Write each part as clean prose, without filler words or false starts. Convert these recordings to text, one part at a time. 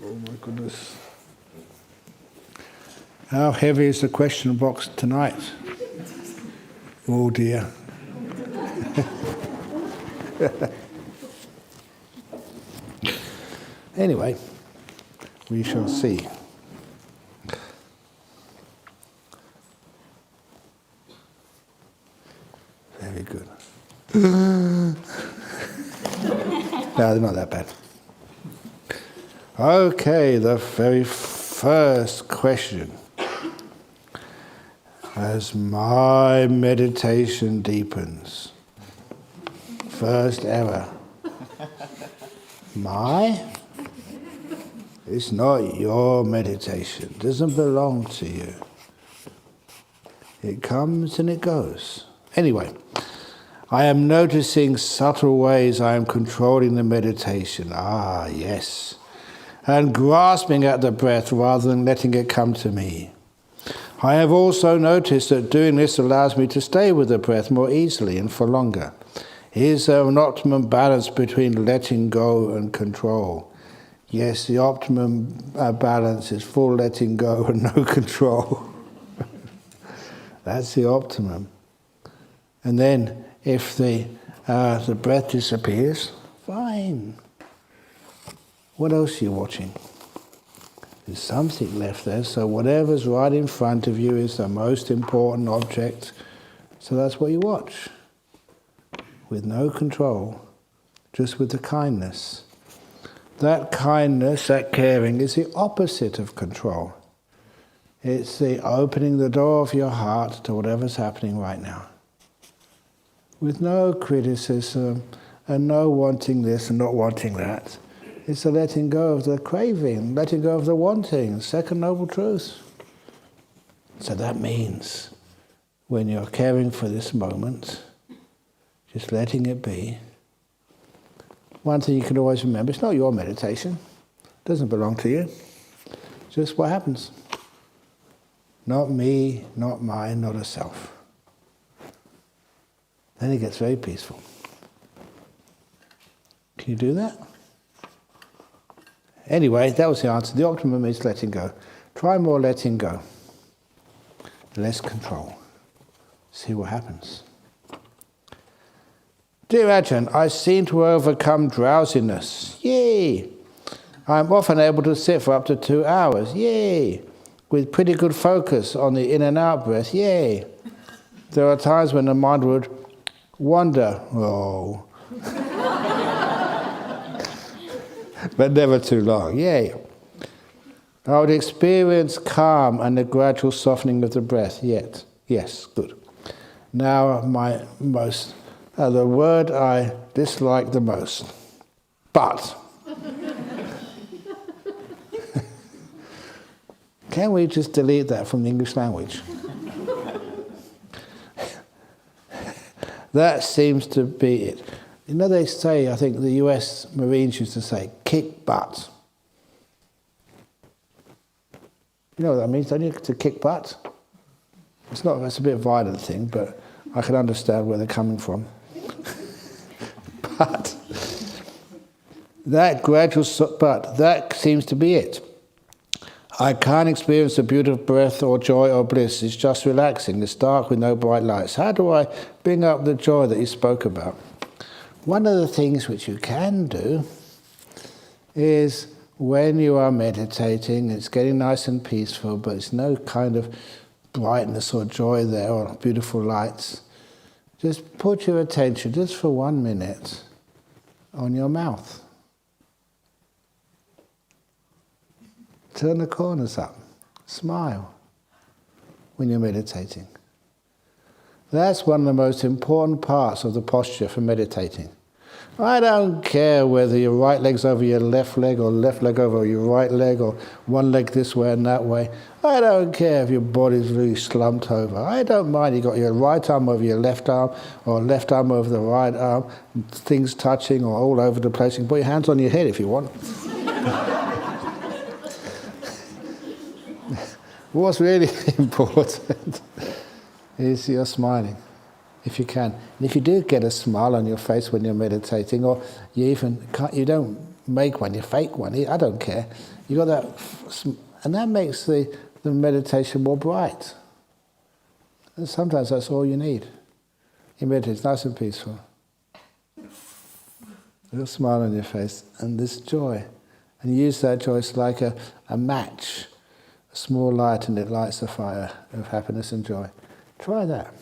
Oh my goodness. How heavy is the question box tonight? Oh dear. Anyway, we shall see. Very good. No, they're not that bad. Okay, the very first question. As my meditation deepens, first ever, my? It's not your meditation. It doesn't belong to you. It comes and it goes. Anyway, I am noticing subtle ways I am controlling the meditation. Ah, yes. And grasping at the breath rather than letting it come to me. I have also noticed that doing this allows me to stay with the breath more easily and for longer. Is there an optimum balance between letting go and control? Yes, the optimum balance is full letting go and no control. That's the optimum. And then if the breath disappears, fine. What else are you watching? There's something left there, so whatever's right in front of you is the most important object. So that's what you watch. With no control, just with the kindness. That kindness, that caring, is the opposite of control. It's the opening the door of your heart to whatever's happening right now. With no criticism and no wanting this and not wanting that. It's the letting go of the craving, letting go of the wanting, second noble truth. So that means when you're caring for this moment, just letting it be. One thing you can always remember, it's not your meditation. It doesn't belong to you. Just what happens. Not me, not mine, not a self. Then it gets very peaceful. Can you do that? Anyway, that was the answer. The optimum is letting go. Try more letting go. Less control. See what happens. Dear Ajahn, I seem to overcome drowsiness. Yay! I'm often able to sit for up to 2 hours. Yay! With pretty good focus on the in and out breath. Yay! There are times when the mind would wander. Oh. But never too long. Yay! I would experience calm and the gradual softening of the breath. Yet. Yes, good. Now my most... the word I dislike the most. But. Can we just delete that from the English language? That seems to be it. You know, they say, I think the US Marines used to say, kick butt. You know what that means, don't you? To kick butt? It's a bit of a violent thing, but I can understand where they're coming from. But that seems to be it. I can't experience the beauty of breath or joy or bliss. It's just relaxing. It's dark with no bright lights. How do I bring up the joy that you spoke about? One of the things which you can do is when you are meditating, it's getting nice and peaceful, but it's no kind of brightness or joy there or beautiful lights. Just put your attention, just for 1 minute, on your mouth. Turn the corners up. Smile when you're meditating. That's one of the most important parts of the posture for meditating. I don't care whether your right leg's over your left leg or left leg over your right leg or one leg this way and that way. I don't care if your body's really slumped over. I don't mind you got your right arm over your left arm or left arm over the right arm, things touching or all over the place. You can put your hands on your head if you want. What's really important is you're smiling, if you can. And if you do get a smile on your face when you're meditating, or you don't make one, you fake one, I don't care. You got that, and that makes the meditation more bright. And sometimes that's all you need. You meditate, it's nice and peaceful. A little smile on your face, and this joy. And you use that joy, it's like a match, a small light, and it lights the fire of happiness and joy. Try that.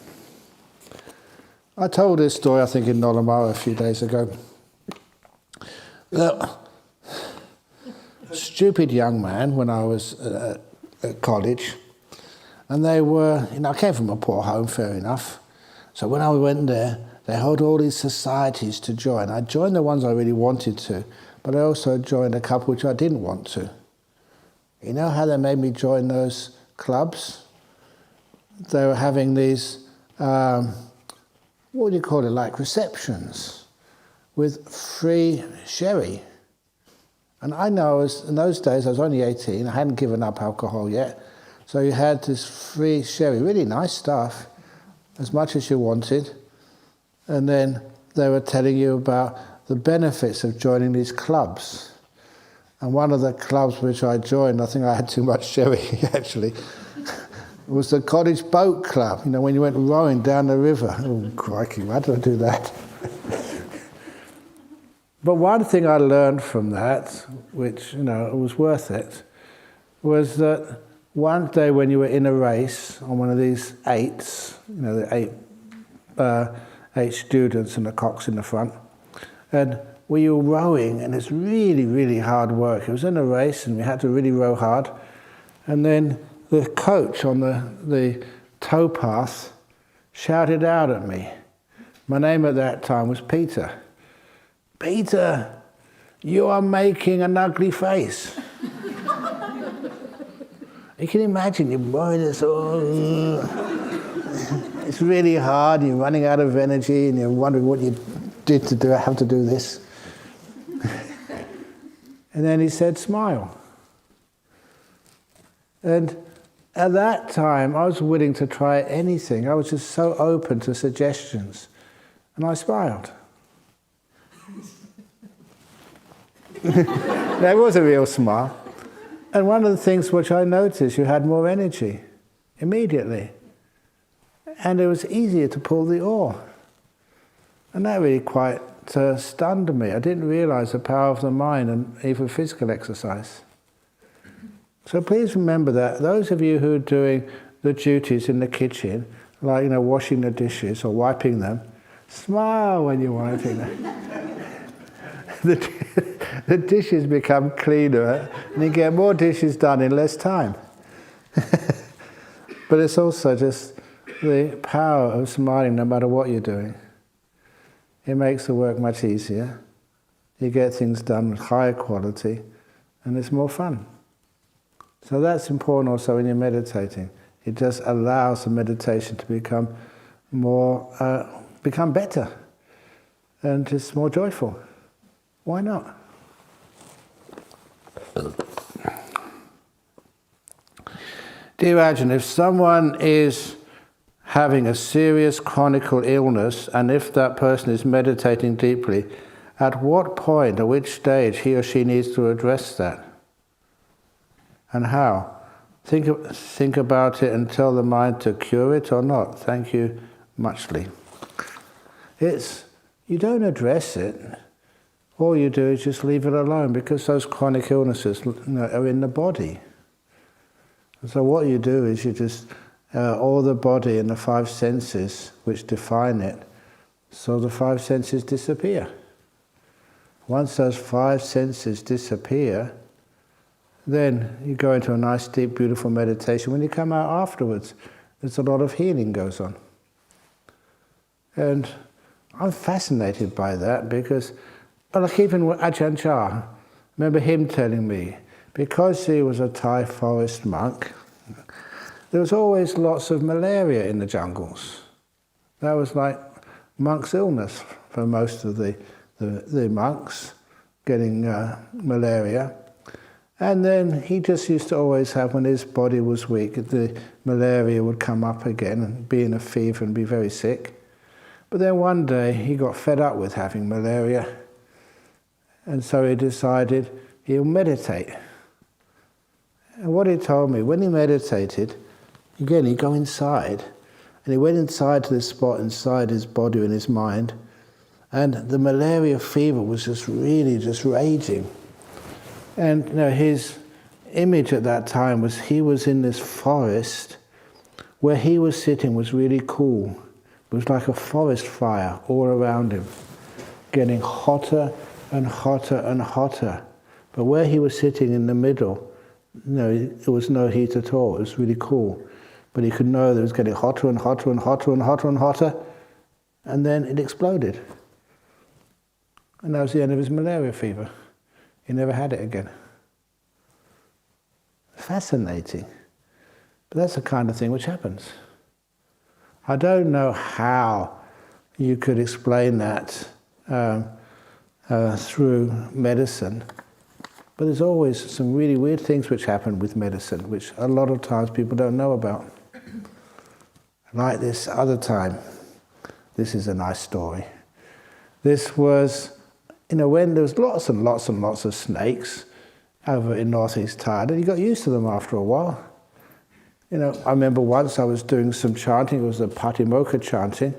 I told this story, I think, in Nolamara a few days ago. A stupid young man when I was at college, and they were, I came from a poor home, fair enough. So when I went there, they held all these societies to join. I joined the ones I really wanted to, but I also joined a couple which I didn't want to. You know how they made me join those clubs? They were having these, what do you call it, like receptions with free sherry. And I know in those days, I was only 18, I hadn't given up alcohol yet, so you had this free sherry, really nice stuff, as much as you wanted, and then they were telling you about the benefits of joining these clubs. And one of the clubs which I joined, I think I had too much sherry actually, was the Cottage Boat Club, when you went rowing down the river. Oh, crikey, why did I do that? But one thing I learned from that, which, was worth it, was that one day when you were in a race on one of these eights, the eight students and the cocks in the front, and we were rowing, and it's really, really hard work. It was in a race, and we had to really row hard. And then the coach on the towpath shouted out at me. My name at that time was Peter. Peter, you are making an ugly face. You can imagine, you're worried, it's really hard, you're running out of energy, and you're wondering what you did to have to do this. And then he said, smile. And at that time, I was willing to try anything. I was just so open to suggestions. And I smiled. That was a real smile. And one of the things which I noticed, you had more energy immediately. And it was easier to pull the oar. And that really quite stunned me. I didn't realize the power of the mind and even physical exercise. So please remember that those of you who are doing the duties in the kitchen, like washing the dishes or wiping them, smile when you're wiping them. The dishes become cleaner and you get more dishes done in less time. But it's also just the power of smiling no matter what you're doing. It makes the work much easier. You get things done with higher quality and it's more fun. So that's important also when you're meditating. It just allows the meditation to become become better and just more joyful. Why not? Dear Ajahn, if someone is having a serious chronic illness, and if that person is meditating deeply, at what point, at which stage he or she needs to address that? And how? Think about it and tell the mind to cure it or not. Thank you muchly. You don't address it. All you do is just leave it alone, because those chronic illnesses are in the body. And so what you do is you just, all the body and the five senses which define it, so the five senses disappear. Once those five senses disappear, then you go into a nice, deep, beautiful meditation. When you come out afterwards, there's a lot of healing goes on. And I'm fascinated by that because, like even Ajahn Brahm, remember him telling me, because he was a Thai forest monk, there was always lots of malaria in the jungles. That was like monk's illness for most of the monks, getting malaria. And then he just used to always have, when his body was weak, the malaria would come up again and be in a fever and be very sick. But then one day he got fed up with having malaria, And so he decided he'll meditate. And what he told me, when he meditated, again, he'd go inside, and he went inside to this spot inside his body and his mind, and the malaria fever was just really just raging. And his image at that time was he was in this forest where he was sitting was really cool. It was like a forest fire all around him, getting hotter and hotter and hotter. But where he was sitting in the middle, there was no heat at all. It was really cool. But he could know that it was getting hotter and hotter and hotter and hotter and hotter, and then it exploded. And that was the end of his malaria fever. He never had it again. Fascinating. But that's the kind of thing which happens. I don't know how you could explain that through medicine, but there's always some really weird things which happen with medicine, which a lot of times people don't know about. Like this other time. This is a nice story. This was, when there was lots and lots and lots of snakes over in northeast Thailand, and you got used to them after a while. I remember once I was doing some chanting, it was the Patimokkha chanting,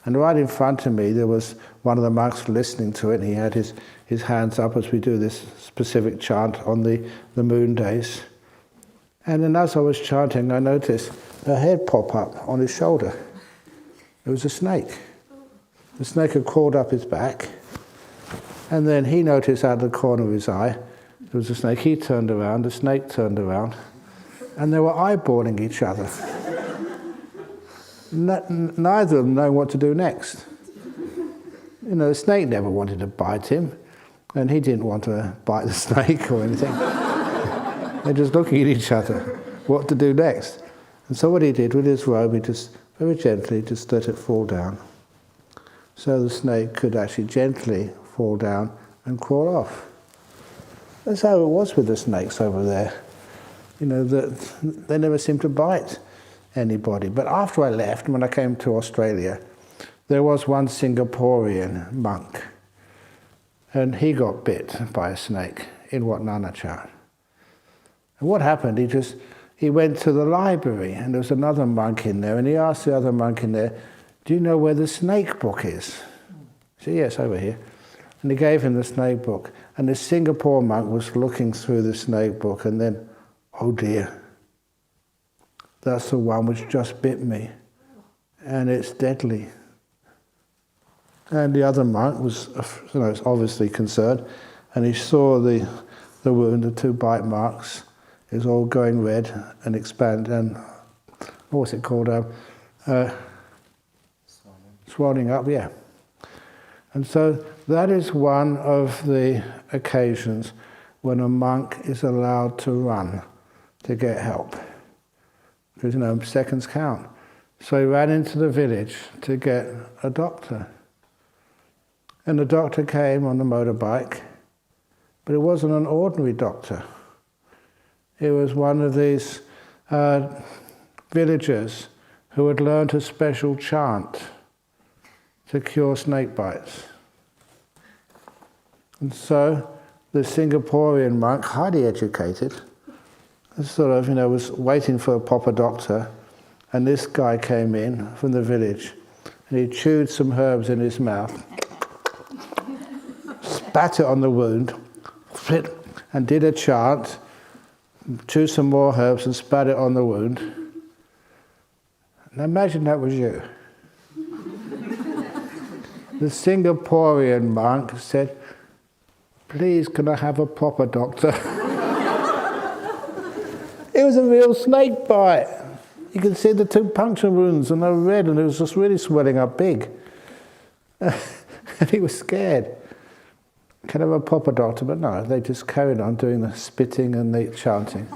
and right in front of me there was one of the monks listening to it, and he had his hands up as we do this specific chant on the moon days. And then as I was chanting, I noticed a head pop up on his shoulder. It was a snake. The snake had crawled up his back, and then he noticed out of the corner of his eye, there was a snake. He turned around, the snake turned around, and they were eyeballing each other. Neither of them knowing what to do next. The snake never wanted to bite him, and he didn't want to bite the snake or anything. They're just looking at each other, what to do next. And so what he did with his robe, he just very gently just let it fall down. So the snake could actually gently fall down and crawl off. That's how it was with the snakes over there. That they never seemed to bite anybody. But after I left, when I came to Australia, there was one Singaporean monk, and he got bit by a snake in Wat Nanachat. And what happened, he went to the library, and there was another monk in there, and he asked the other monk in there, "Do you know where the snake book is?" He said, "Yes, over here." And he gave him the snake book, and the Singapore monk was looking through the snake book, and then, "Oh dear, that's the one which just bit me, and it's deadly." And the other monk was obviously concerned, and he saw the wound, the 2 bite marks. It was all going red and expand, and what was it called? Swelling up, yeah. And so that is one of the occasions when a monk is allowed to run to get help. Because, seconds count. So he ran into the village to get a doctor. And the doctor came on the motorbike, but it wasn't an ordinary doctor. It was one of these villagers who had learned a special chant to cure snake bites. And so the Singaporean monk, highly educated, was waiting for a proper doctor, and this guy came in from the village, and he chewed some herbs in his mouth, spat it on the wound, and did a chant, chewed some more herbs and spat it on the wound. Now imagine that was you. The Singaporean monk said, "Please, can I have a proper doctor?" It was a real snake bite. You could see the 2 puncture wounds, and they were red, and it was just really swelling up big. And he was scared. Can I have a proper doctor? But no, they just carried on doing the spitting and the chanting.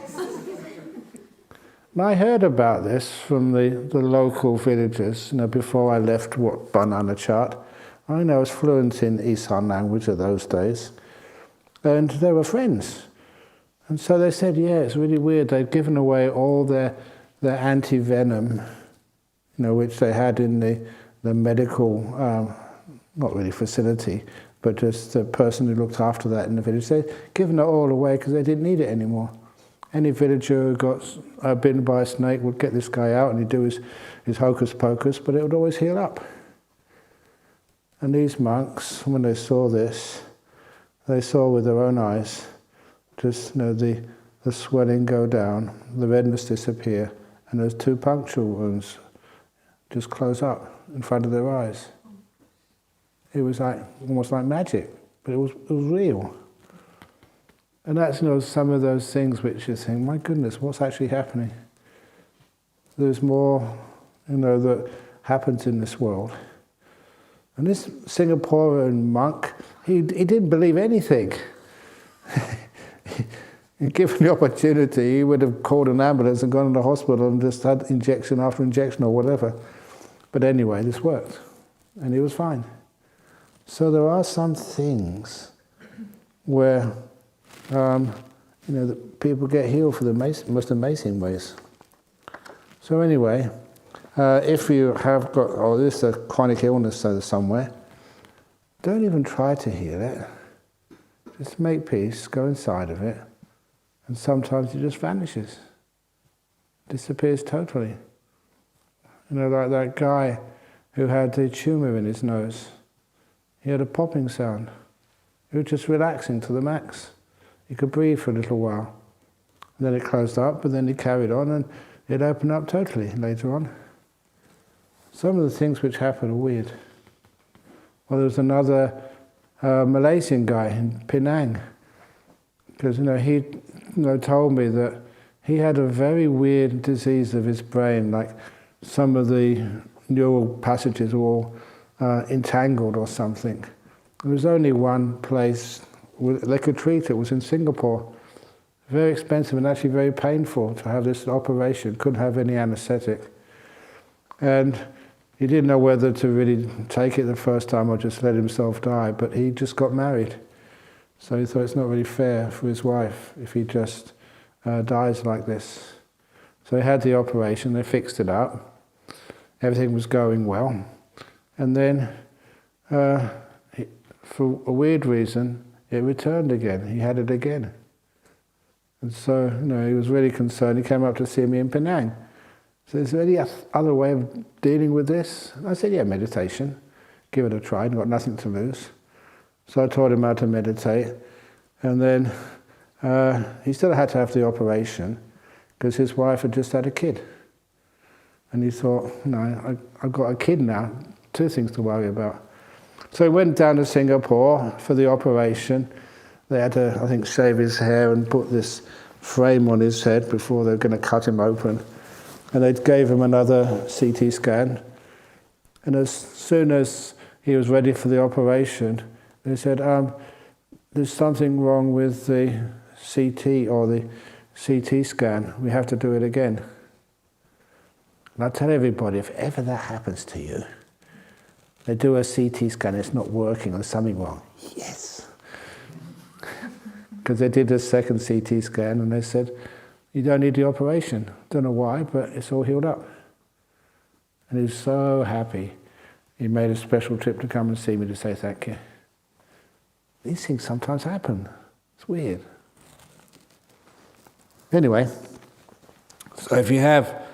And I heard about this from the local villagers, before I left Banana Chart. I was fluent in Isan language of those days, and they were friends. And so they said, yeah, it's really weird. They'd given away all their anti-venom, which they had in the medical, not really facility, but just the person who looked after that in the village. They'd given it all away because they didn't need it anymore. Any villager who got bitten by a snake would get this guy out and he'd do his hocus pocus, but it would always heal up. And these monks, when they saw this, they saw with their own eyes just the swelling go down, the redness disappear, and those 2 puncture wounds just close up in front of their eyes. It was almost like magic, but it was real. And that's some of those things which you think, my goodness, what's actually happening? There's more that happens in this world. And this Singaporean monk, he didn't believe anything. Given the opportunity, he would have called an ambulance and gone to the hospital and just had injection after injection or whatever. But anyway, this worked, and he was fine. So there are some things where that people get healed for the most amazing ways. So anyway, if you have got, this is a chronic illness somewhere, don't even try to heal it. Just make peace, go inside of it, and sometimes it just vanishes, disappears totally. Like that guy who had the tumour in his nose. He had a popping sound. He was just relaxing to the max. He could breathe for a little while. And then it closed up, but then he carried on and it opened up totally later on. Some of the things which happen are weird. Well, there was another Malaysian guy in Penang, because he told me that he had a very weird disease of his brain, like some of the neural passages were all entangled or something. There was only one place they could treat it. It was in Singapore. Very expensive and actually very painful to have this operation. Couldn't have any anesthetic. And he didn't know whether to really take it the first time or just let himself die, but he just got married. So he thought it's not really fair for his wife if he just dies like this. So he had the operation, they fixed it up. Everything was going well. And then, for a weird reason, it returned again. He had it again. And so, he was really concerned. He came up to see me in Penang. So is there any other way of dealing with this? And I said, yeah, meditation. Give it a try. I've got nothing to lose. So I taught him how to meditate. And then he still had to have the operation because his wife had just had a kid. And he thought, I've got a kid now. 2 things to worry about. So he went down to Singapore for the operation. They had to, I think, shave his hair and put this frame on his head before they were going to cut him open. And they gave him another CT scan. And as soon as he was ready for the operation, they said, there's something wrong with the CT or the CT scan. We have to do it again. And I tell everybody, if ever that happens to you, they do a CT scan, it's not working, there's something wrong. Yes! Because they did a second CT scan and they said, you don't need the operation. Don't know why, but it's all healed up. And he was so happy. He made a special trip to come and see me to say thank you. These things sometimes happen. It's weird. Anyway, so if you have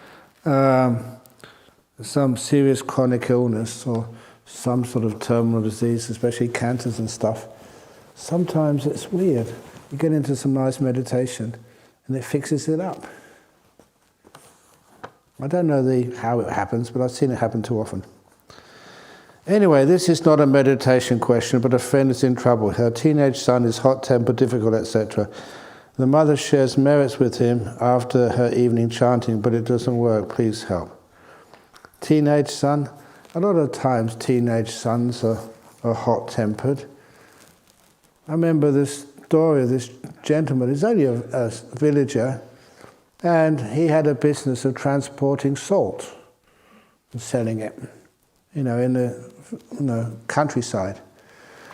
some serious chronic illness or some sort of terminal disease, especially cancers and stuff, sometimes it's weird. You get into some nice meditation and it fixes it up. I don't know how it happens, but I've seen it happen too often. Anyway, this is not a meditation question, but a friend is in trouble. Her teenage son is hot-tempered, difficult, etc. The mother shares merits with him after her evening chanting, but it doesn't work. Please help. Teenage son, a lot of times teenage sons are hot-tempered. I remember this story of this gentleman. He's only a villager, and he had a business of transporting salt and selling it, in the countryside.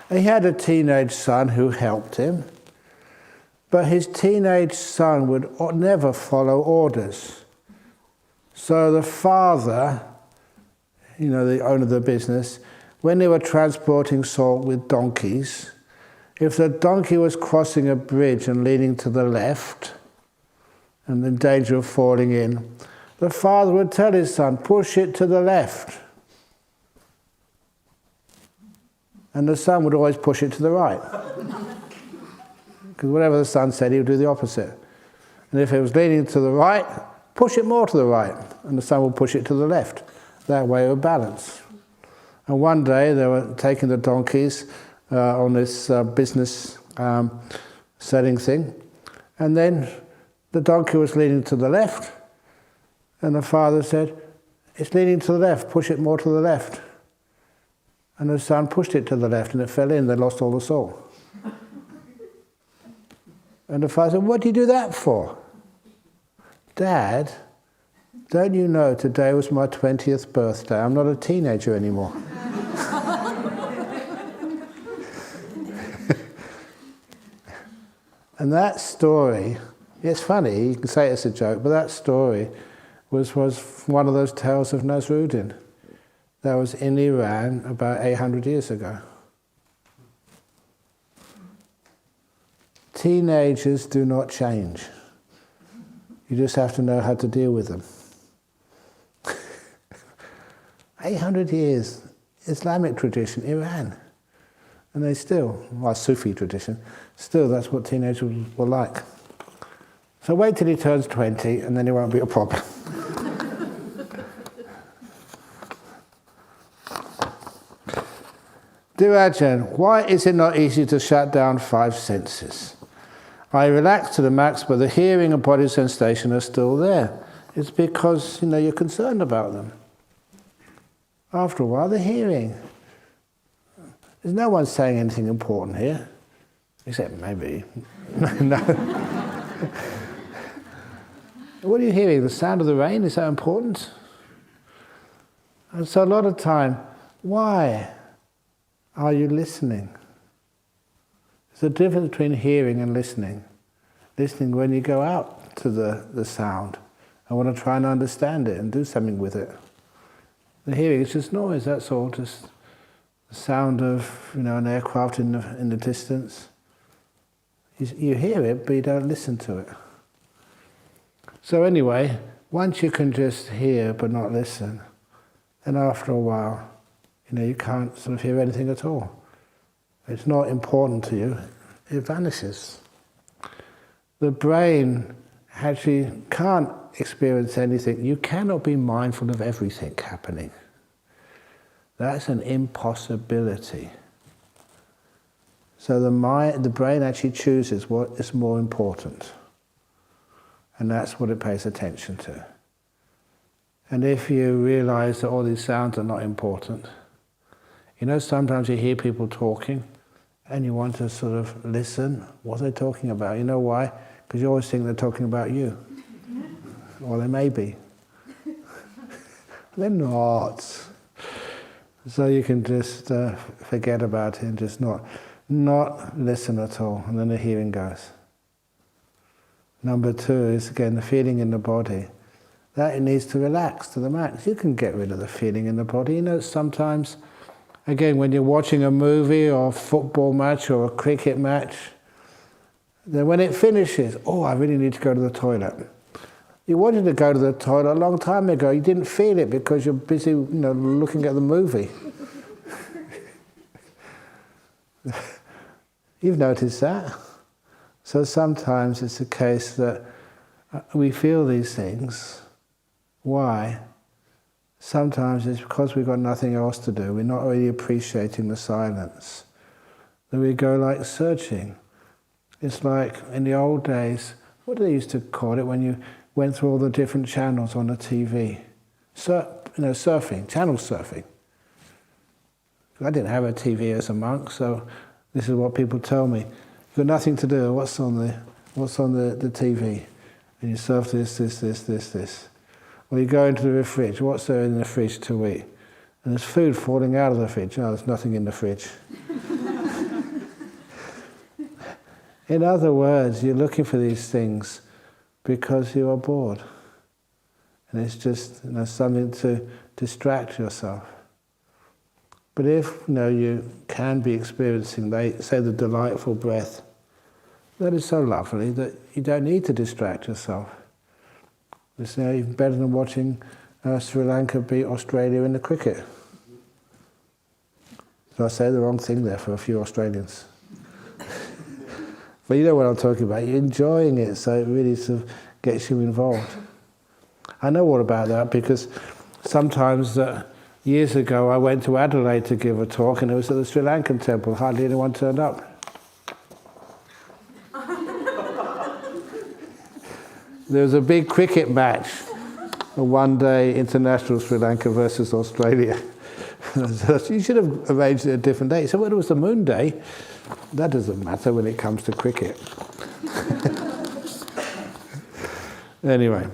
And he had a teenage son who helped him, but his teenage son would never follow orders. So the father, the owner of the business, when they were transporting salt with donkeys, if the donkey was crossing a bridge and leaning to the left, and in danger of falling in, the father would tell his son, push it to the left. And the son would always push it to the right. Because whatever the son said, he would do the opposite. And if it was leaning to the right, push it more to the right. And the son would push it to the left. That way it would balance. And one day they were taking the donkeys on this business selling thing. And then the donkey was leaning to the left. And the father said, it's leaning to the left, push it more to the left. And the son pushed it to the left and it fell in, they lost all the salt. And the father said, what do you do that for? Dad, don't you know today was my 20th birthday? I'm not a teenager anymore. And that story, it's funny, you can say it's a joke, but that story was one of those tales of Nasruddin that was in Iran about 800 years ago. Teenagers do not change. You just have to know how to deal with them. 800 years, Islamic tradition, Iran. And they still, well, Sufi tradition, still that's what teenagers were like. So wait till he turns 20 and then it won't be a problem. Dear Ajahn, why is it not easy to shut down 5 senses? I relax to the max, but the hearing and body sensation are still there. It's because, you're concerned about them. After a while, the hearing. There's no one saying anything important here, except maybe. No. What are you hearing? The sound of the rain? Is that important? And so a lot of time, why are you listening? There's a difference between hearing and listening. Listening when you go out to the sound and want to try and understand it and do something with it. The hearing is just noise, that's all, just the sound of an aircraft in the distance. You hear it, but you don't listen to it. So anyway, once you can just hear but not listen, then after a while, you can't sort of hear anything at all. It's not important to you, it vanishes. The brain actually can't experience anything. You cannot be mindful of everything happening. That's an impossibility. So the brain actually chooses what is more important. And that's what it pays attention to. And if you realize that all these sounds are not important, sometimes you hear people talking and you want to sort of listen. What are they talking about? You know why? Because you always think they're talking about you. Or they may be. They're not. So you can just forget about it and just not listen at all. And then the hearing goes. Number 2 is, again, the feeling in the body. That it needs to relax to the max. You can get rid of the feeling in the body. Sometimes, again, when you're watching a movie or a football match or a cricket match, then when it finishes, I really need to go to the toilet. You wanted to go to the toilet a long time ago. You didn't feel it because you're busy, looking at the movie. You've noticed that. So sometimes it's a case that we feel these things. Why? Sometimes it's because we've got nothing else to do. We're not really appreciating the silence. Then we go like searching. It's like in the old days, what do they used to call it when you went through all the different channels on the TV? Surfing, channel surfing. I didn't have a TV as a monk, so this is what people tell me. You've got nothing to do. What's on the TV? And you surf this. Well, you go into the fridge. What's there in the fridge to eat? And there's food falling out of the fridge. No, there's nothing in the fridge. In other words, you're looking for these things because you are bored. And it's just something to distract yourself. But if you can be experiencing, say, the delightful breath, that is so lovely that you don't need to distract yourself. It's even better than watching Sri Lanka beat Australia in the cricket. Did I say the wrong thing there for a few Australians? But you know what I'm talking about. You're enjoying it, so it really sort of gets you involved. I know all about that because sometimes years ago I went to Adelaide to give a talk, and it was at the Sri Lankan temple. Hardly anyone turned up. There was a big cricket match, a one-day international Sri Lanka versus Australia. You should have arranged it a different day. So when it was the moon day, that doesn't matter when it comes to cricket. Anyway.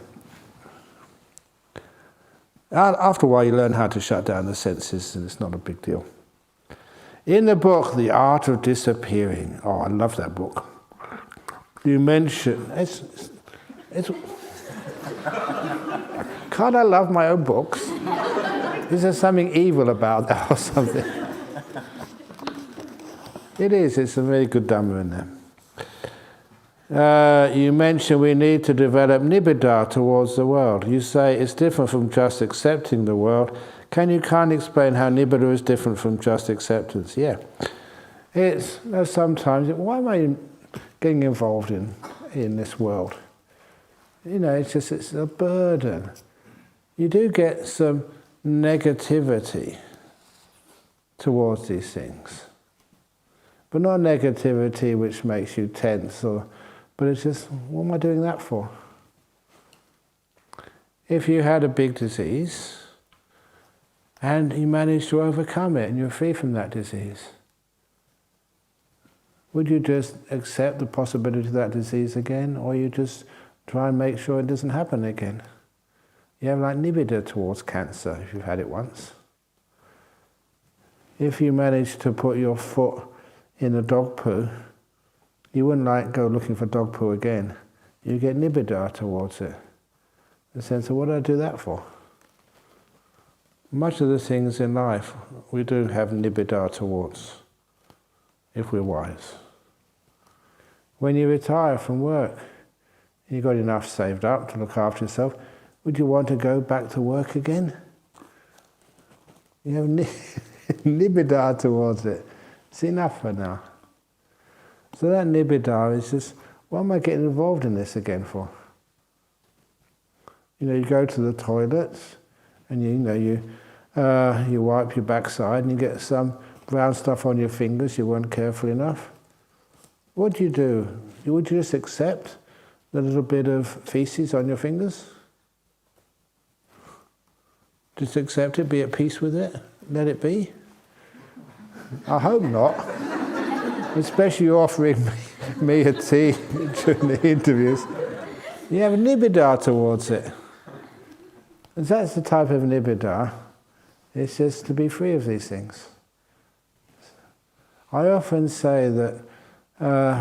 After a while you learn how to shut down the senses, and it's not a big deal. In the book, The Art of Disappearing, I love that book. You mention, can't I love my own books? Is there something evil about that or something? It is, it's a very good Dhamma in there. You mentioned we need to develop nibbida towards the world. You say it's different from just accepting the world. Can you kindly explain how nibbida is different from just acceptance? Yeah. It's sometimes, why am I getting involved in this world? It's a burden. You do get some negativity towards these things. But not negativity which makes you tense, but it's just, what am I doing that for? If you had a big disease and you managed to overcome it and you're free from that disease, would you just accept the possibility of that disease again, or you just try and make sure it doesn't happen again? You have like nibbida towards cancer if you've had it once. If you manage to put your foot in a dog poo, you wouldn't go looking for dog poo again. You get nibbida towards it. The sense of, what do I do that for? Much of the things in life we do have nibbida towards, if we're wise. When you retire from work, you've got enough saved up to look after yourself, would you want to go back to work again? You have nibbida towards it. It's enough for now. So that nibbida is just, why am I getting involved in this again for? You go to the toilets and you wipe your backside and you get some brown stuff on your fingers, you weren't careful enough. What do? Would you just accept the little bit of feces on your fingers? Just accept it, be at peace with it, let it be? I hope not. Especially you offering me a tea during the interviews. You have a nibbida towards it. And that's the type of nibbida. It's just to be free of these things. I often say that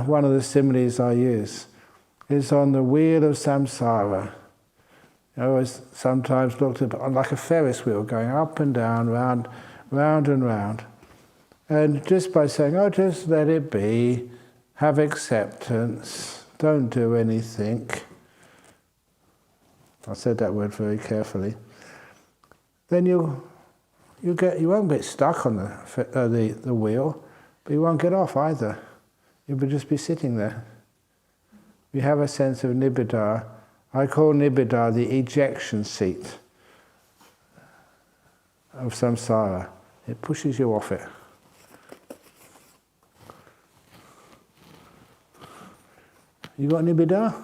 one of the similes I use is on the wheel of samsara. I always sometimes looked at it like a Ferris wheel going up and down, round and round. And just by saying, just let it be, have acceptance, don't do anything. I said that word very carefully. Then you won't get stuck on the wheel, but you won't get off either. You'll just be sitting there. You have a sense of nibbida. I call nibbida the ejection seat of samsara. It pushes you off it. You got nibbida?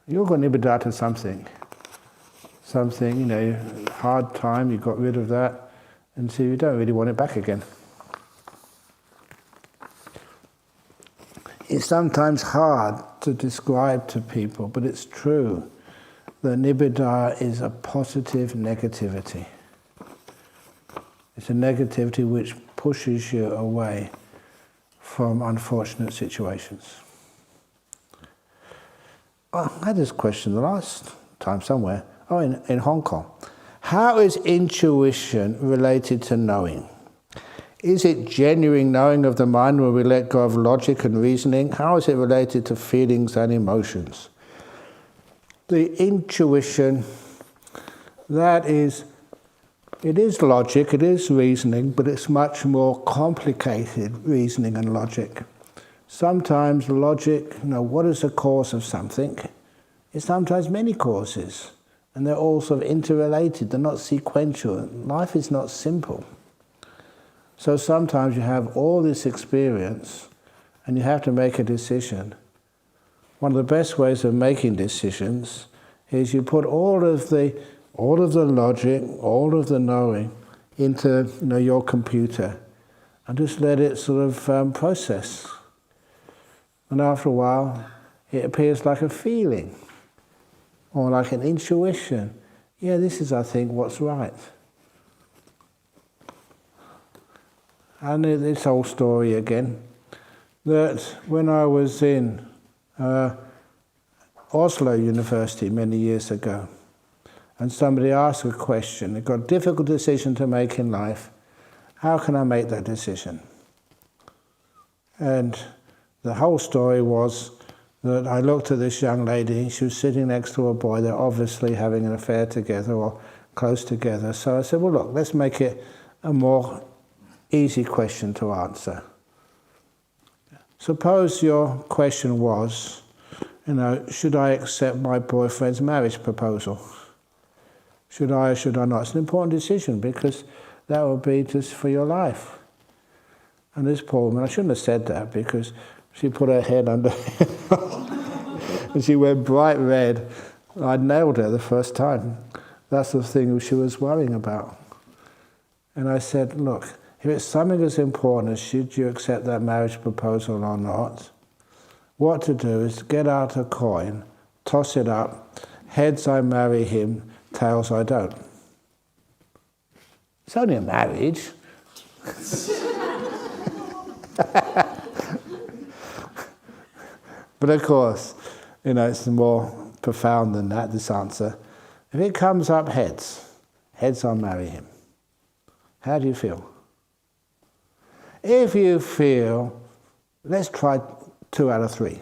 You've got nibbida to something. Something, hard time, you got rid of that, and so you don't really want it back again. It's sometimes hard to describe to people, but it's true that nibbida is a positive negativity. It's a negativity which pushes you away from unfortunate situations. I had this question the last time somewhere. In Hong Kong. How is intuition related to knowing? Is it genuine knowing of the mind when we let go of logic and reasoning? How is it related to feelings and emotions? The intuition, it is logic, it is reasoning, but it's much more complicated reasoning and logic. Sometimes logic, what is the cause of something? It's sometimes many causes, and they're all sort of interrelated, they're not sequential. Life is not simple. So sometimes you have all this experience, and you have to make a decision. One of the best ways of making decisions is you put all of the logic, all of the knowing into your computer, and just let it sort of process. And after a while, it appears like a feeling, or like an intuition. Yeah, this is, I think, what's right. And this whole story again, that when I was in Oslo University many years ago, and somebody asked a question, they've got a difficult decision to make in life, how can I make that decision? And the whole story was that I looked at this young lady, she was sitting next to a boy, they're obviously having an affair together or close together. So I said, well look, let's make it a more easy question to answer. Suppose your question was, should I accept my boyfriend's marriage proposal? Should I or should I not? It's an important decision because that will be just for your life. And this poor woman, I shouldn't have said that because she put her head under and she went bright red. I'd nailed her the first time. That's the thing she was worrying about. And I said, look, if it's something as important as should you accept that marriage proposal or not, what to do is get out a coin, toss it up, heads I marry him, tails I don't. It's only a marriage. But of course, it's more profound than that, this answer. If it comes up heads I'll marry him. How do you feel? If you feel, let's try 2 out of 3.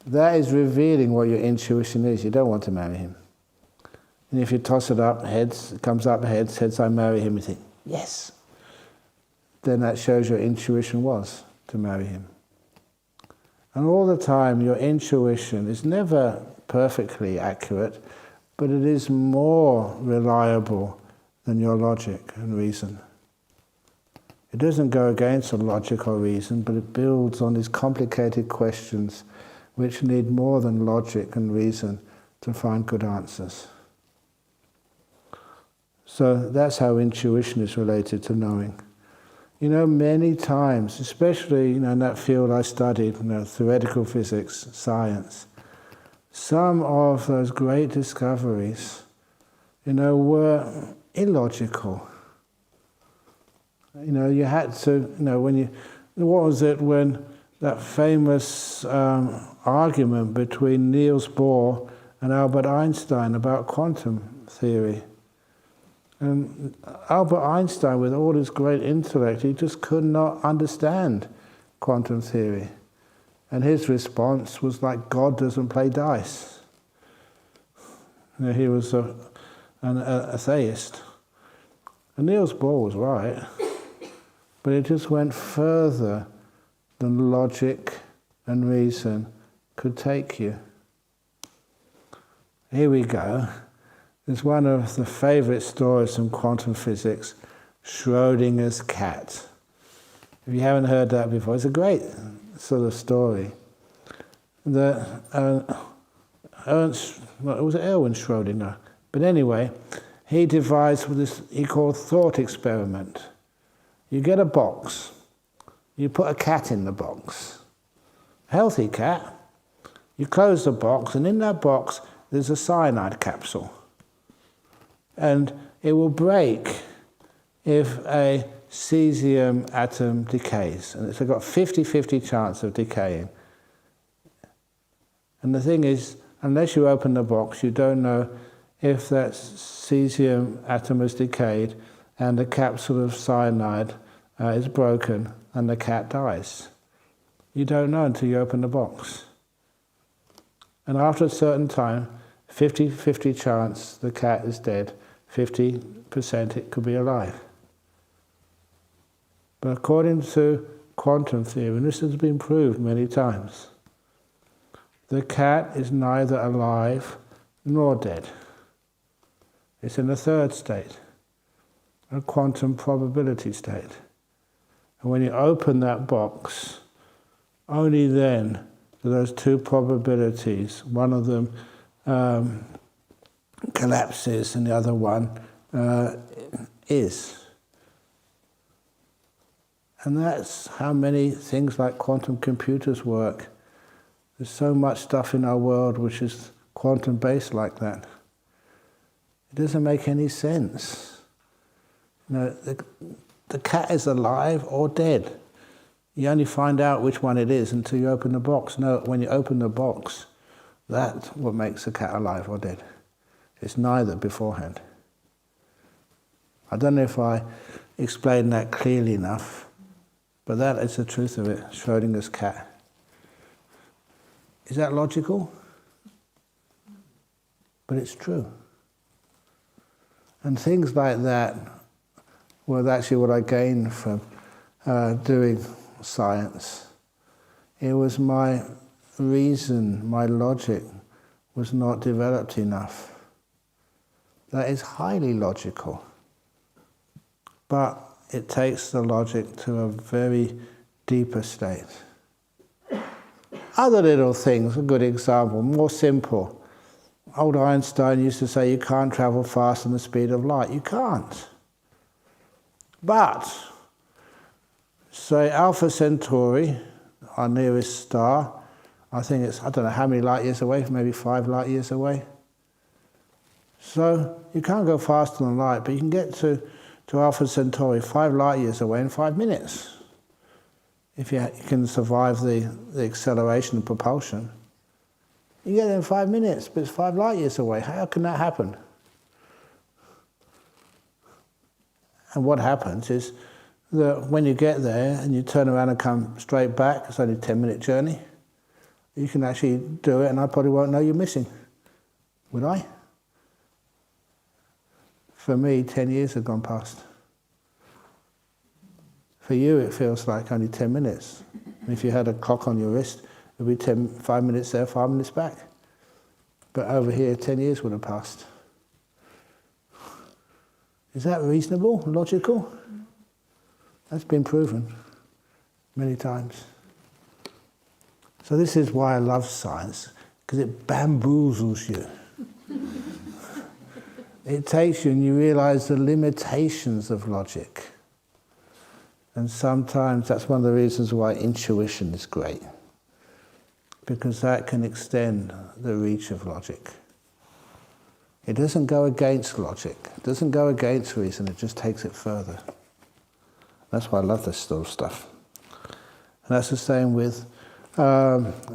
That is revealing what your intuition is. You don't want to marry him. And if you toss it up, heads, it comes up heads I marry him, you think, yes. Then that shows your intuition was to marry him. And all the time your intuition is never perfectly accurate, but it is more reliable than your logic and reason. It doesn't go against the logic or reason, but it builds on these complicated questions which need more than logic and reason to find good answers. So that's how intuition is related to knowing. Many times, especially in that field I studied, theoretical physics, science, some of those great discoveries, were illogical. You had to, what was it when that famous argument between Niels Bohr and Albert Einstein about quantum theory? And Albert Einstein, with all his great intellect, he just could not understand quantum theory. And his response was like, God doesn't play dice. He was an atheist. And Niels Bohr was right. But it just went further than logic and reason could take you. Here we go. It's one of the favorite stories from quantum physics, Schrödinger's cat. If you haven't heard that before, it's a great sort of story. It was Erwin Schrödinger. But anyway, he devised this he called thought experiment. You get a box, you put a cat in the box, a healthy cat, you close the box, and in that box there's a cyanide capsule. And it will break if a cesium atom decays. And it's got a 50-50 chance of decaying. And the thing is, unless you open the box, you don't know if that cesium atom has decayed and the capsule of cyanide is broken and the cat dies. You don't know until you open the box. And after a certain time, 50-50 chance the cat is dead, 50% it could be alive. But according to quantum theory, and this has been proved many times, the cat is neither alive nor dead. It's in a third state, a quantum probability state. And when you open that box, only then do those two probabilities, one of them collapses and the other one is. And that's how many things like quantum computers work. There's so much stuff in our world which is quantum-based like that. It doesn't make any sense. You know, the cat is alive or dead. You only find out which one it is until you open the box. No, when you open the box, that's what makes the cat alive or dead. It's neither beforehand. I don't know if I explained that clearly enough, but that is the truth of it, Schrödinger's cat. Is that logical? But it's true. And things like that were actually what I gained from doing science. It was my reason, my logic was not developed enough. That is highly logical. But it takes the logic to a very deeper state. Other little things, a good example, more simple. Old Einstein used to say you can't travel faster than the speed of light. You can't. But, say Alpha Centauri, our nearest star, I think it's, I don't know how many light years away, maybe 5 light years away. So you can't go faster than light, but you can get to Alpha Centauri 5 light years away in 5 minutes. If you can survive the acceleration and propulsion. You get there in 5 minutes, but it's 5 light years away. How can that happen? And what happens is that when you get there and you turn around and come straight back, it's only a 10-minute journey, you can actually do it and I probably won't know you're missing. Would I? For me, 10 years have gone past. For you, it feels like only 10 minutes. And if you had a clock on your wrist, it would be 5 minutes there, 5 minutes back. But over here, 10 years would have passed. Is that reasonable, logical? That's been proven many times. So this is why I love science, because it bamboozles you. It takes you and you realize the limitations of logic. And sometimes that's one of the reasons why intuition is great, because that can extend the reach of logic. It doesn't go against logic, it doesn't go against reason, it just takes it further. That's why I love this sort of stuff. And that's the same with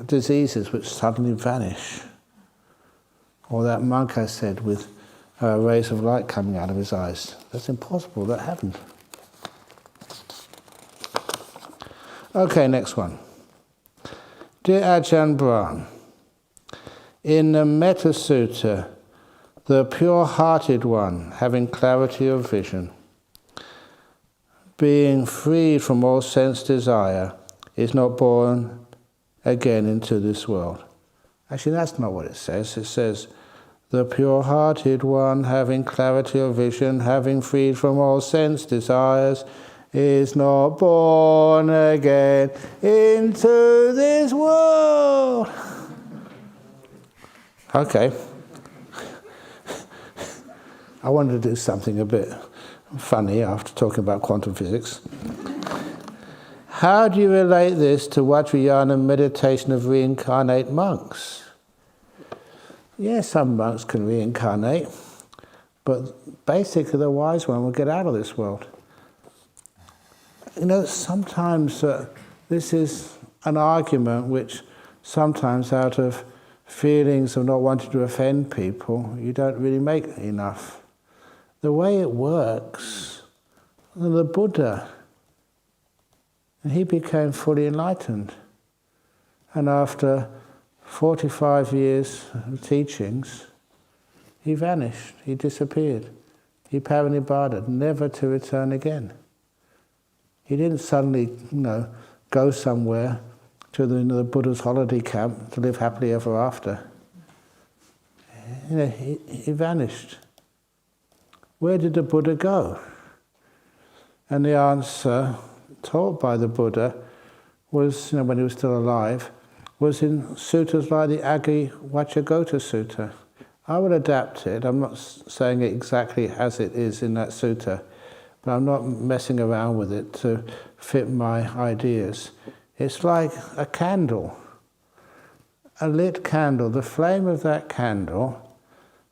diseases which suddenly vanish. Or that monk I said with rays of light coming out of his eyes. That's impossible, that happened. Okay, next one. Dear Ajahn Brahm, in the Metta Sutta, the pure-hearted one, having clarity of vision, being freed from all sense desire, is not born again into this world. Actually, that's not what it says. It says, the pure-hearted one, having clarity of vision, having freed from all sense desires, is not born again into this world. Okay. I wanted to do something a bit funny after talking about quantum physics. How do you relate this to Vajrayana meditation of reincarnate monks? Yes, some monks can reincarnate, but basically the wise one will get out of this world. You know, sometimes this is an argument which sometimes out of feelings of not wanting to offend people, you don't really make enough. The way it works the Buddha, and he became fully enlightened. And after 45 years of teachings, he vanished, he disappeared. He parinibbana, never to return again. He didn't suddenly, go somewhere to the Buddha's holiday camp to live happily ever after. He vanished. Where did the Buddha go? And the answer taught by the Buddha was, when he was still alive, was in suttas like the Agi Vachagota Sutta. I would adapt it. I'm not saying it exactly as it is in that sutta, but I'm not messing around with it to fit my ideas. It's like a candle, a lit candle. The flame of that candle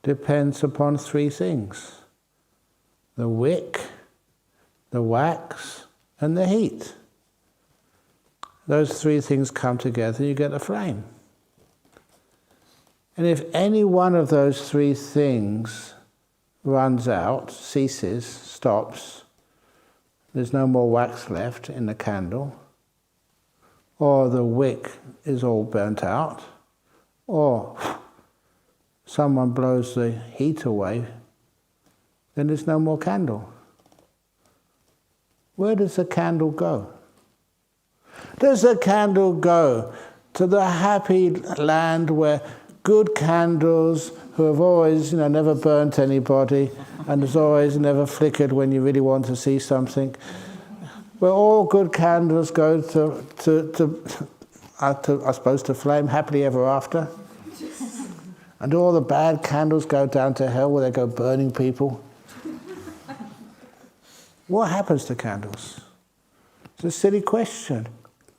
depends upon three things: the wick, the wax, and the heat. Those three things come together, you get a flame. And if any one of those three things runs out, ceases, stops, there's no more wax left in the candle, or the wick is all burnt out, or someone blows the heat away, then there's no more candle. Where does the candle go? Does the candle go to the happy land where good candles who have always, never burnt anybody and has always never flickered when you really want to see something, where all good candles go to flame happily ever after, and all the bad candles go down to hell where they go burning people? What happens to candles? It's a silly question.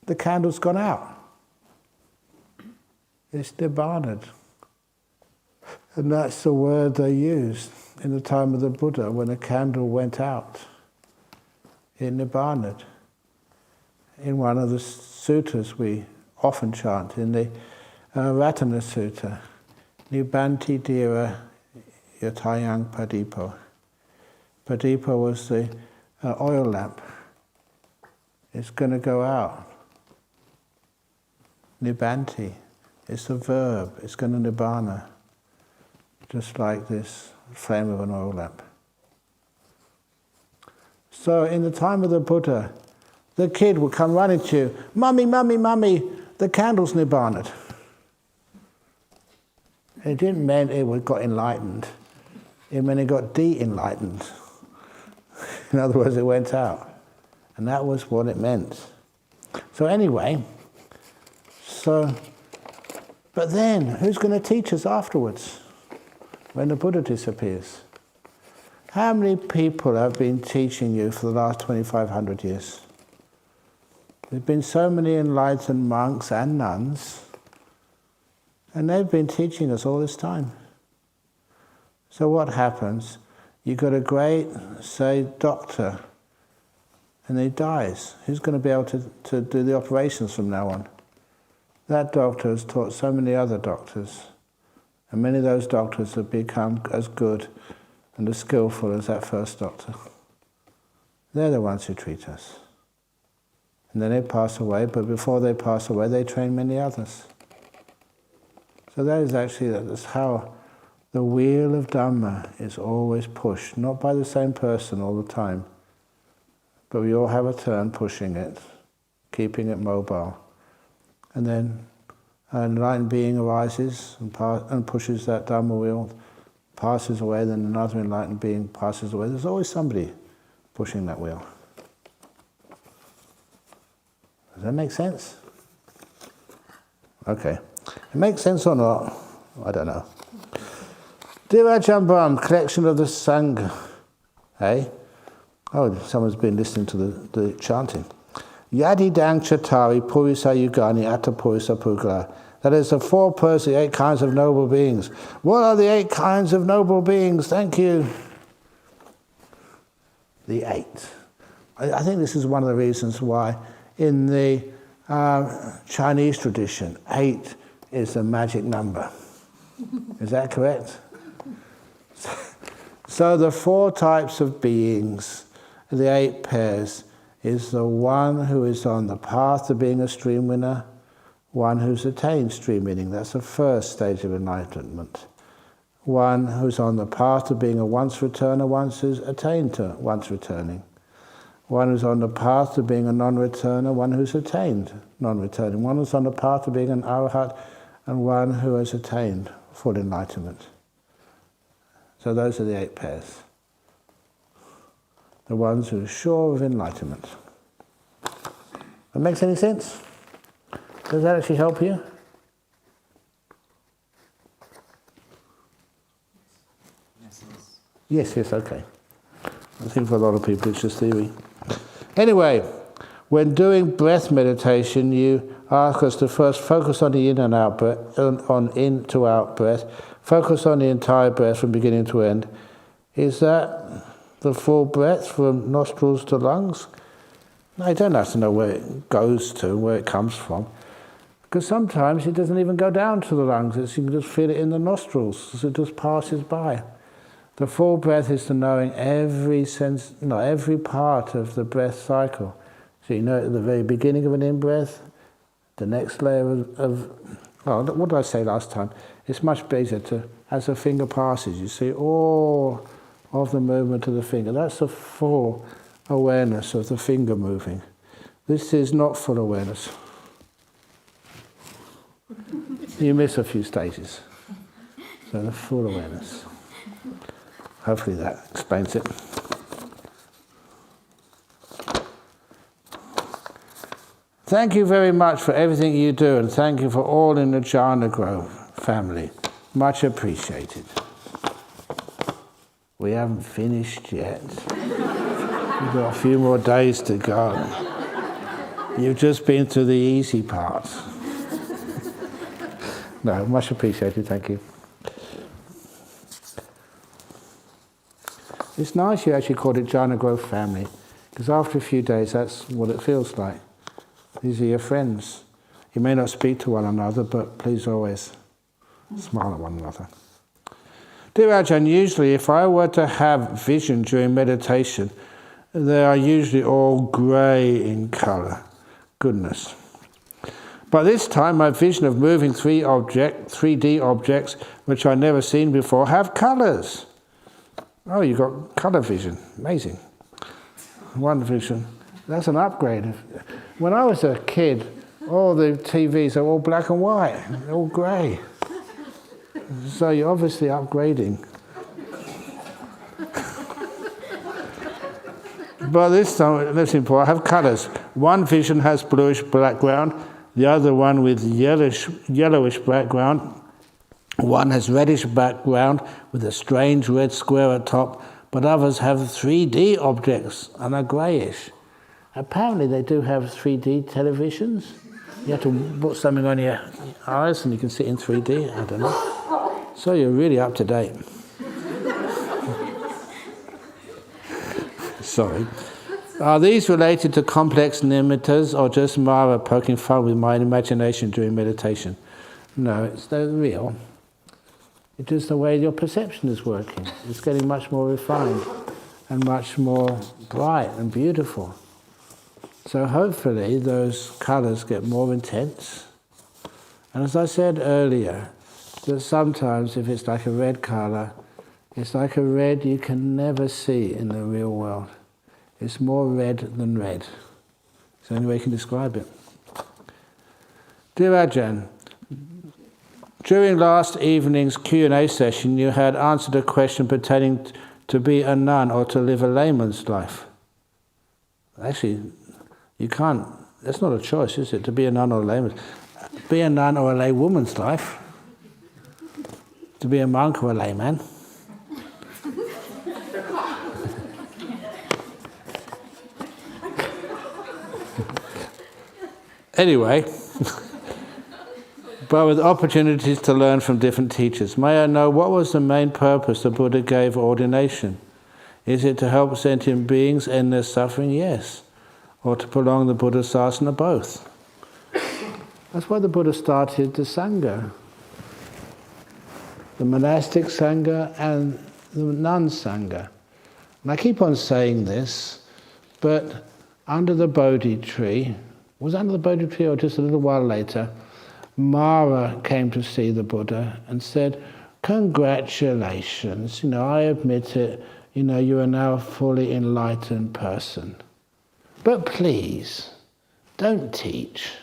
The candle's gone out. It's nibbana. And that's the word they used in the time of the Buddha when a candle went out. It nibbana. In one of the suttas we often chant, in the Ratana Sutta, Nibbanti Dira Yatayang Padipo. Padipo was the oil lamp. It's going to go out. Nibbanti, it's a verb, it's going to nibbana, just like this flame of an oil lamp. So in the time of the Buddha, the kid would come running to you, "Mummy, mummy, mummy, the candle's nibbana." It didn't mean it got enlightened, it meant it got de-enlightened. In other words, it went out. And that was what it meant. So anyway, but then, who's going to teach us afterwards, when the Buddha disappears? How many people have been teaching you for the last 2,500 years? There have been so many enlightened monks and nuns, and they've been teaching us all this time. So what happens? You've got a great, say, doctor, and he dies. Who's going to be able to do the operations from now on? That doctor has taught so many other doctors, and many of those doctors have become as good and as skillful as that first doctor. They're the ones who treat us. And then they pass away, but before they pass away, they train many others. So that's how the wheel of Dhamma is always pushed, not by the same person all the time, but we all have a turn pushing it, keeping it mobile. And then an enlightened being arises and pushes that Dhamma wheel, passes away, then another enlightened being passes away. There's always somebody pushing that wheel. Does that make sense? Okay. It makes sense or not? I don't know. Dear Ajahn Brahm, collection of the Sangha. Hey? Oh, someone's been listening to the chanting. Yadi dang chatari purisa yugani atta purisa pugala. That is the four persons, the 8 kinds of noble beings. What are the 8 kinds of noble beings? Thank you. The 8. I think this is one of the reasons why in the Chinese tradition, 8 is the magic number. Is that correct? So the 4 types of beings, the 8 pairs is the one who is on the path to being a stream winner, one who's attained stream winning. That's the first stage of enlightenment. One who's on the path to being a once returner, one who's attained to once returning. One who's on the path to being a non-returner, one who's attained non-returning. One who's on the path to being an arahat, and one who has attained full enlightenment. So those are the 8 pairs. The ones who are sure of enlightenment. That makes any sense? Does that actually help you? Yes, okay. I think for a lot of people it's just theory. Anyway, when doing breath meditation, you ask us to first focus on the in and out breath, on in to out breath. Focus on the entire breath from beginning to end. Is that the full breath from nostrils to lungs? No, you don't have to know where it goes to, where it comes from. Because sometimes it doesn't even go down to the lungs. You can just feel it in the nostrils as it just passes by. The full breath is to knowing every part of the breath cycle. So you know at the very beginning of an in-breath, the next layer what did I say last time? It's much better to, as the finger passes, you see all of the movement of the finger. That's the full awareness of the finger moving. This is not full awareness. You miss a few stages. So the full awareness. Hopefully that explains it. Thank you very much for everything you do, and thank you for all in the Jhana Grove family. Much appreciated. We haven't finished yet. We've got a few more days to go. You've just been through the easy parts. No, much appreciated, thank you. It's nice you actually called it Jhana Grove family, because after a few days that's what it feels like. These are your friends. You may not speak to one another, but please always smile at one another. Dear Ajahn, usually if I were to have vision during meditation, they are usually all grey in colour. Goodness. But this time my vision of moving 3D objects, which I've never seen before, have colours. Oh, you've got colour vision. Amazing. One vision. That's an upgrade. When I was a kid, all the TVs are all black and white, they're all grey. So you're obviously upgrading. But this time, listen, I have colours. One vision has bluish background, the other one with yellowish background. One has reddish background with a strange red square at top, but others have 3D objects and are greyish. Apparently they do have 3D televisions. You have to put something on your eyes and you can see it in 3D, I don't know. So you're really up to date. Sorry. Are these related to complex nimittas or just Mara poking fun with my imagination during meditation? No, they're real. It is the way your perception is working. It's getting much more refined and much more bright and beautiful. So hopefully those colours get more intense. And as I said earlier, that sometimes if it's like a red colour, it's like a red you can never see in the real world. It's more red than red. It's the only way you can describe it. Dear Ajahn, during last evening's Q&A session, you had answered a question pertaining to be a nun or to live a layman's life. Actually, you can't, that's not a choice, is it, to be a nun or a layman? Be a nun or a laywoman's life. To be a monk or a layman. Anyway, but with opportunities to learn from different teachers. May I know what was the main purpose the Buddha gave ordination? Is it to help sentient beings end their suffering? Yes. Or to prolong the Buddha's sasana? Both. That's why the Buddha started the Sangha. The monastic Sangha and the nun Sangha. And I keep on saying this But under the Bodhi tree, was it under the Bodhi tree or just a little while later, Mara came to see the Buddha and said, "Congratulations, I admit it, you are now a fully enlightened person. But please, don't teach.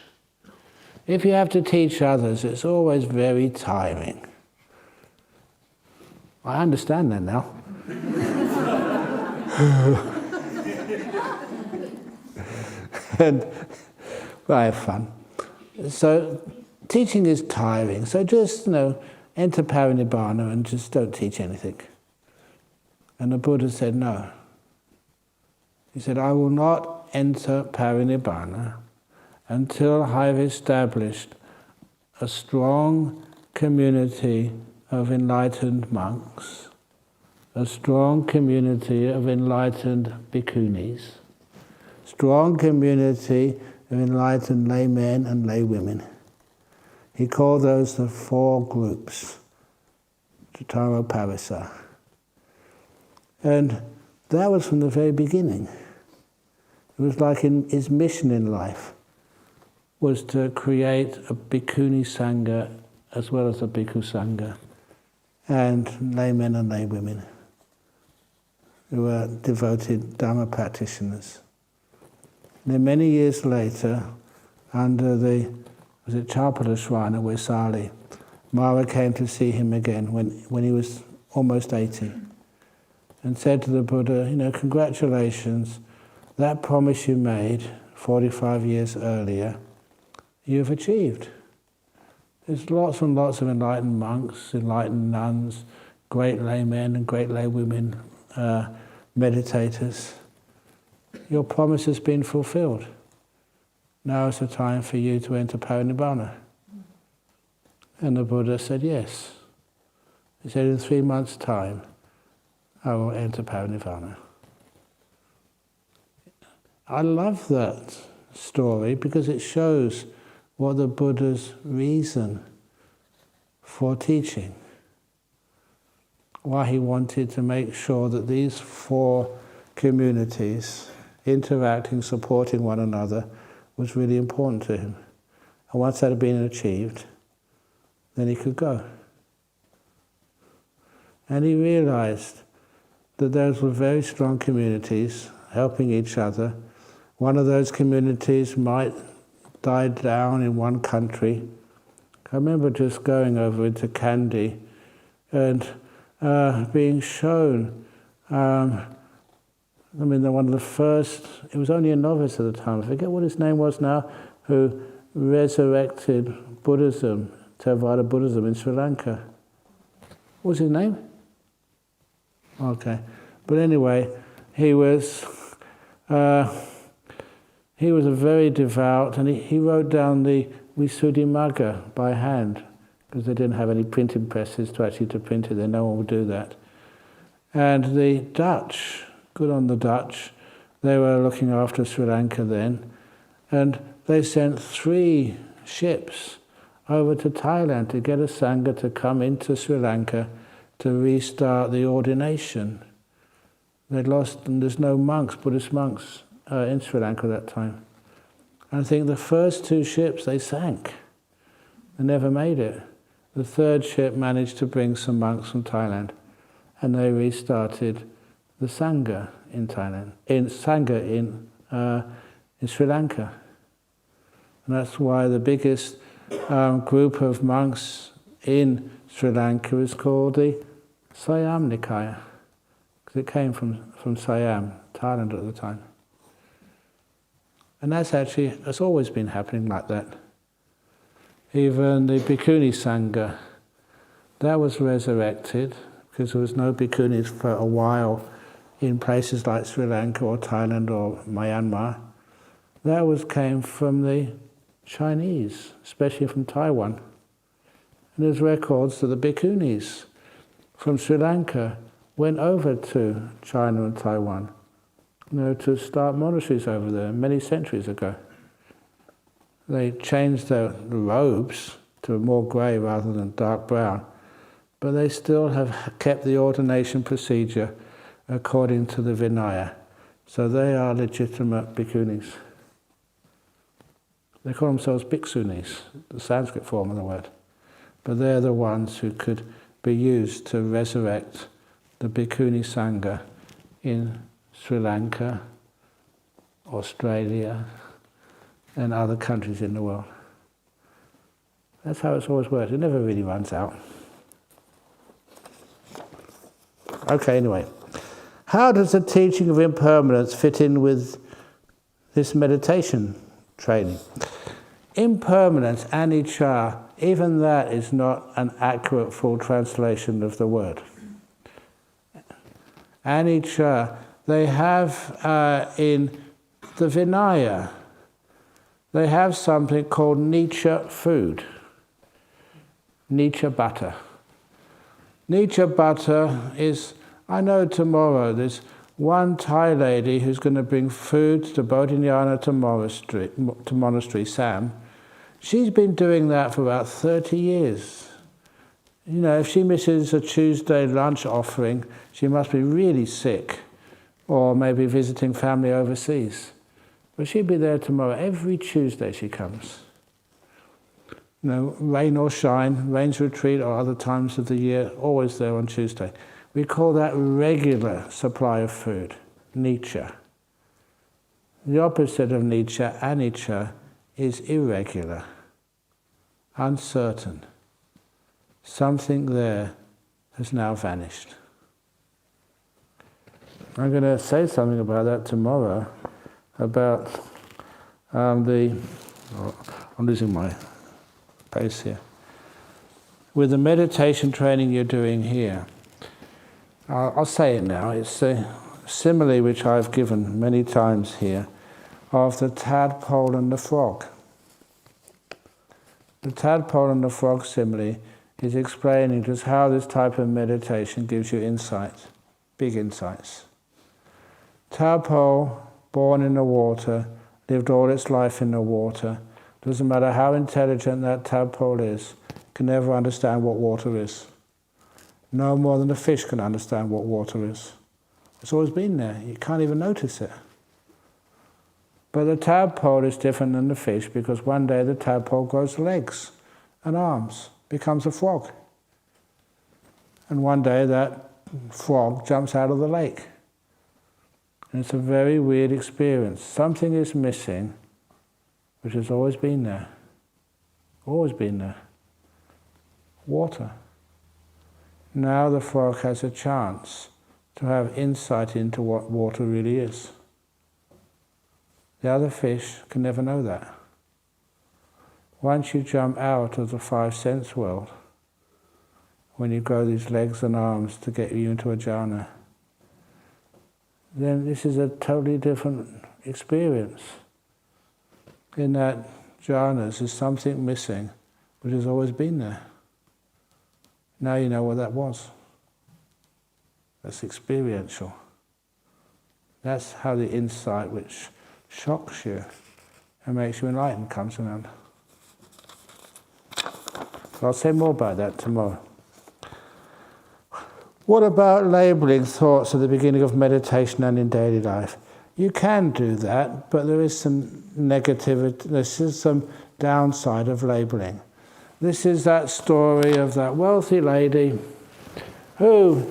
If you have to teach others, it's always very tiring." I understand that now. And I have fun. So teaching is tiring. So just, enter parinibbana and just don't teach anything. And the Buddha said no. He said, "I will not enter parinibbana until I've established a strong community of enlightened monks, a strong community of enlightened bhikkhunis, strong community of enlightened laymen and laywomen." He called those the 4 groups, Tataro Parisa. And that was from the very beginning. It was like his mission in life was to create a bhikkhuni sangha as well as a bhikkhu sangha, and laymen and laywomen who were devoted Dhamma practitioners. And then many years later, under the Chapalashrana Vesali, Mara came to see him again when he was almost 80, and said to the Buddha, "Congratulations, that promise you made 45 years earlier, you've achieved. There's lots and lots of enlightened monks, enlightened nuns, great laymen and great laywomen, meditators. Your promise has been fulfilled. Now is the time for you to enter parinibbana." And the Buddha said, "Yes." He said, "In 3 months' time, I will enter parinibbana." I love that story because it shows what the Buddha's reason for teaching, why he wanted to make sure that these 4 communities, interacting, supporting one another, was really important to him. And once that had been achieved, then he could go. And he realized that those were very strong communities helping each other. One of those communities might die down in one country. I remember just going over into Kandy and being shown, one of the first, it was only a novice at the time, I forget what his name was now, who resurrected Buddhism, Theravada Buddhism in Sri Lanka. What was his name? Okay. But anyway, he was a very devout, and he wrote down the Visuddhimagga by hand, because they didn't have any printing presses to print it, then no one would do that. And the Dutch, good on the Dutch, they were looking after Sri Lanka then, and they sent 3 ships over to Thailand to get a Sangha to come into Sri Lanka to restart the ordination. They'd lost, and there's no monks, Buddhist monks, in Sri Lanka at that time. And I think the first 2 ships, they sank. They never made it. The 3rd ship managed to bring some monks from Thailand, and they restarted the Sangha in Thailand, in Sri Lanka. And that's why the biggest group of monks in Sri Lanka is called the Siam Nikaya, because it came from Siam, Thailand at the time. And that's always been happening like that. Even the Bhikkhuni Sangha, that was resurrected because there was no Bhikkhunis for a while in places like Sri Lanka or Thailand or Myanmar. That came from the Chinese, especially from Taiwan. And there's records that the Bhikkhunis from Sri Lanka went over to China and Taiwan, to start monasteries over there many centuries ago. They changed their robes to more grey rather than dark brown, but they still have kept the ordination procedure according to the Vinaya. So they are legitimate bhikkhunis. They call themselves bhikksunis, the Sanskrit form of the word. But they're the ones who could be used to resurrect the bhikkhuni sangha in Sri Lanka, Australia, and other countries in the world. That's how it's always worked. It never really runs out. Okay, anyway. How does the teaching of impermanence fit in with this meditation training? Impermanence, anicca, even that is not an accurate full translation of the word. Anicca, they have in the Vinaya, they have something called nicca food, nicca butter. Nicca butter is, I know tomorrow there's one Thai lady who's going to bring food to Bodhinyana to monastery, Sam. She's been doing that for about 30 years. You know, if she misses a Tuesday lunch offering, she must be really sick, or maybe visiting family overseas. But she'll be there tomorrow. Every Tuesday she comes. You know, rain or shine, rain's retreat or other times of the year, always there on Tuesday. We call that regular supply of food, nicca. The opposite of nicca, anicca, is irregular, uncertain. Something there has now vanished. I'm going to say something about that tomorrow, about I'm losing my pace here. With the meditation training you're doing here, I'll say it now, it's a simile which I've given many times here, of the tadpole and the frog. The tadpole and the frog simile is explaining just how this type of meditation gives you insights, big insights. Tadpole, born in the water, lived all its life in the water. Doesn't matter how intelligent that tadpole is, can never understand what water is. No more than a fish can understand what water is. It's always been there. You can't even notice it. But the tadpole is different than the fish because one day the tadpole grows legs and arms, becomes a frog. And one day that frog jumps out of the lake. And it's a very weird experience. Something is missing, which has always been there. Always been there. Water. Now the frog has a chance to have insight into what water really is. The other fish can never know that. Once you jump out of the five sense world, when you grow these legs and arms to get you into a jhana, then this is a totally different experience. In that jhanas is something missing which has always been there. Now you know what that was. That's experiential. That's how the insight which shocks you and makes you enlightened comes around. So I'll say more about that tomorrow. What about labeling thoughts at the beginning of meditation and in daily life? You can do that, but there is some negativity, this is some downside of labeling. This is that story of that wealthy lady who,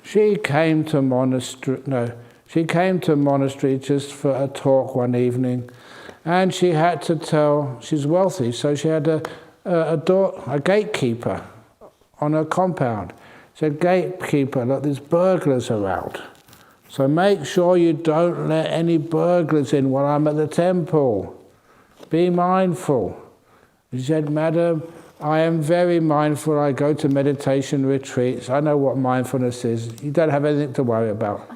she came to monastery just for a talk one evening, and she had to tell, she's wealthy, so she had a gatekeeper on her compound. She said, gatekeeper, look, there's burglars around, so make sure you don't let any burglars in while I'm at the temple. Be mindful. She said, Madam, I am very mindful. I go to meditation retreats. I know what mindfulness is. You don't have anything to worry about.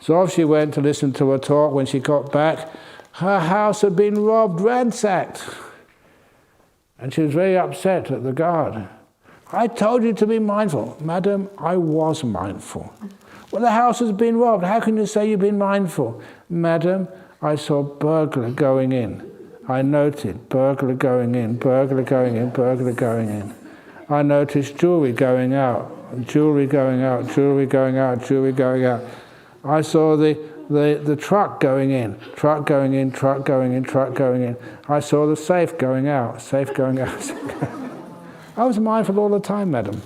So off she went to listen to a talk. When she got back, her house had been robbed, ransacked. And she was very upset at the guard. I told you to be mindful. Madam, I was mindful. Well, the house has been robbed. How can you say you've been mindful? Madam, I saw burglar going in. I noted burglar going in, burglar going in, burglar going in. I noticed jewelry going out, jewelry going out, jewelry going out, jewelry going out. I saw the the truck going in, truck going in, truck going in, truck going in. I saw the safe going out, safe going out. I was mindful all the time, madam.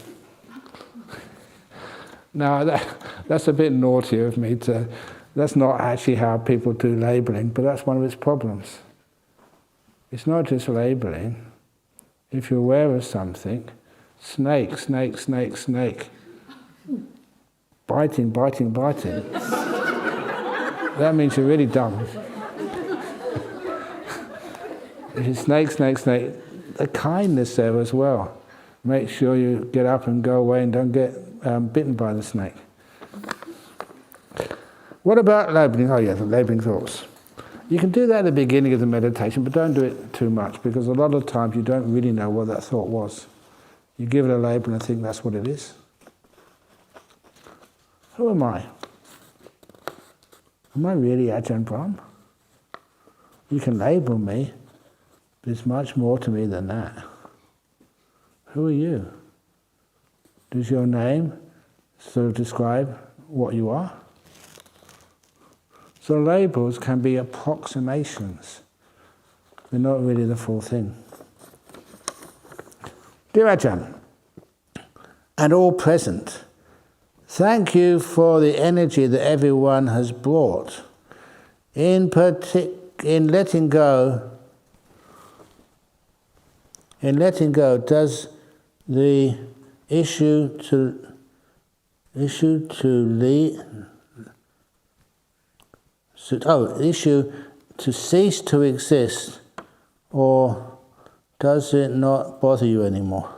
Now, that's a bit naughty of me to... That's not actually how people do labelling, but that's one of its problems. It's not just labelling. If you're aware of something, snake, snake, snake, snake, biting, biting, biting, that means you're really dumb. If it's snake, snake, snake, the kindness there as well. Make sure you get up and go away and don't get bitten by the snake. What about labelling? Oh yeah, the labelling thoughts. You can do that at the beginning of the meditation, but don't do it too much, because a lot of times you don't really know what that thought was. You give it a label and think that's what it is. Who am I? Am I really Ajahn Brahm? You can label me, but there's much more to me than that. Who are you? Does your name sort of describe what you are? So labels can be approximations. They're not really the full thing. Dear Ajahn, and all present, thank you for the energy that everyone has brought. In letting go, does the issue to cease to exist, or does it not bother you anymore?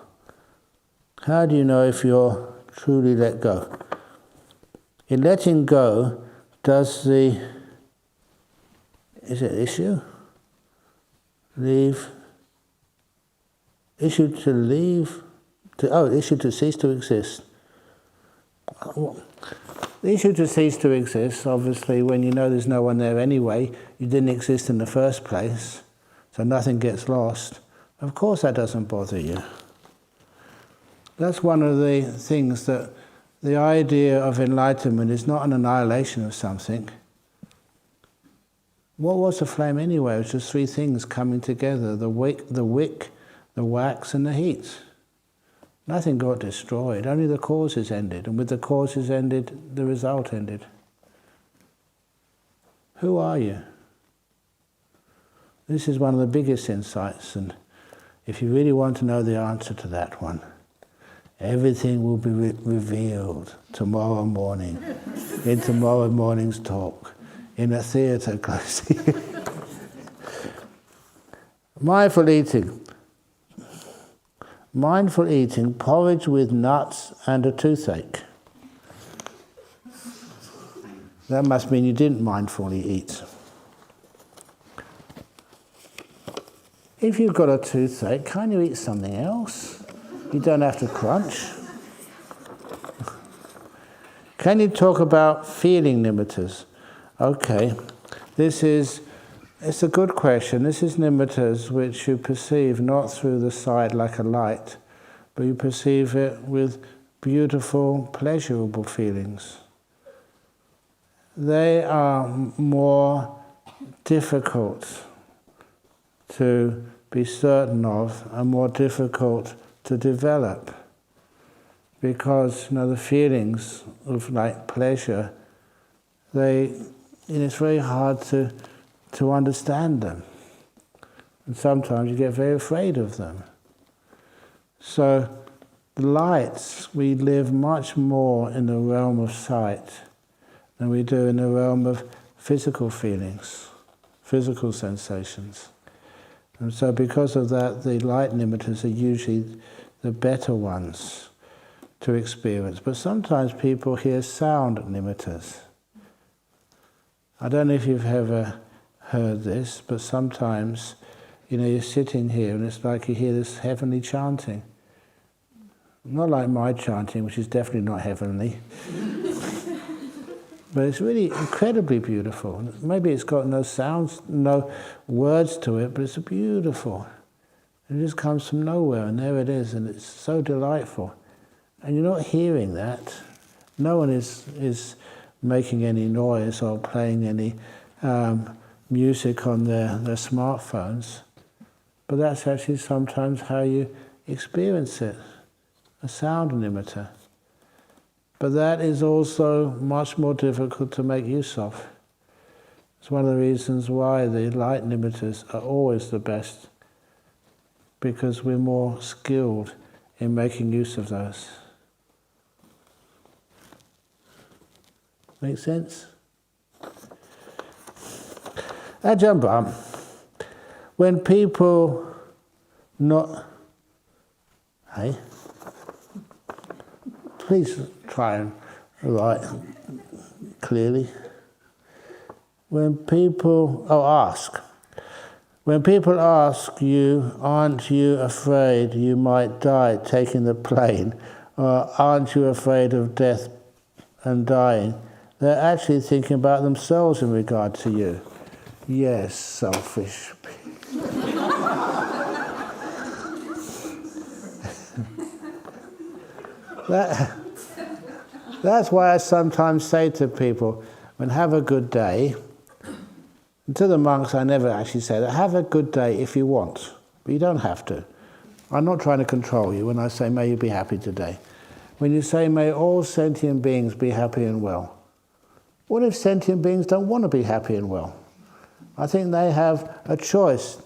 How do you know if you're truly let go? In letting go, does the issue to cease to exist? The issue to cease to exist, obviously, when you know there's no one there anyway, you didn't exist in the first place, so nothing gets lost. Of course that doesn't bother you. That's one of the things that the idea of enlightenment is not an annihilation of something. What was the flame anyway? It was just three things coming together, the wick, the wax, and the heat. Nothing got destroyed, only the causes ended, and with the causes ended, the result ended. Who are you? This is one of the biggest insights, and if you really want to know the answer to that one, everything will be revealed tomorrow morning, in tomorrow morning's talk, in a theatre close to you. Mindful eating. Mindful eating, porridge with nuts and a toothache. That must mean you didn't mindfully eat. If you've got a toothache, can't you eat something else? You don't have to crunch. Can you talk about feeling nimittas? Okay, it's a good question. This is nimittas which you perceive not through the sight like a light, but you perceive it with beautiful, pleasurable feelings. They are more difficult to be certain of and more difficult to develop, because the feelings of like pleasure, it's very hard to understand them, and sometimes you get very afraid of them. So the lights, we live much more in the realm of sight than we do in the realm of physical feelings, physical sensations. And so because of that, the light nimittas are usually the better ones to experience. But sometimes people hear sound nimittas. I don't know if you've ever heard this, but sometimes, you're sitting here and it's like you hear this heavenly chanting. Not like my chanting, which is definitely not heavenly. But it's really incredibly beautiful. Maybe it's got no sounds, no words to it, but it's beautiful. It just comes from nowhere, and there it is, and it's so delightful. And you're not hearing that. No one is making any noise or playing any music on their smartphones. But that's actually sometimes how you experience it, a sound limiter. But that is also much more difficult to make use of. It's one of the reasons why the light limiters are always the best, because we're more skilled in making use of those. Make sense? Ajahn Brahm, when people not... Hey? Please try and write clearly. When people ask you, aren't you afraid you might die taking the plane, or aren't you afraid of death and dying, they're actually thinking about themselves in regard to you. Yes, selfish. That's why I sometimes say to people, when have a good day, and to the monks I never actually say that, have a good day if you want, but you don't have to. I'm not trying to control you when I say may you be happy today. When you say may all sentient beings be happy and well, what if sentient beings don't want to be happy and well? I think they have a choice.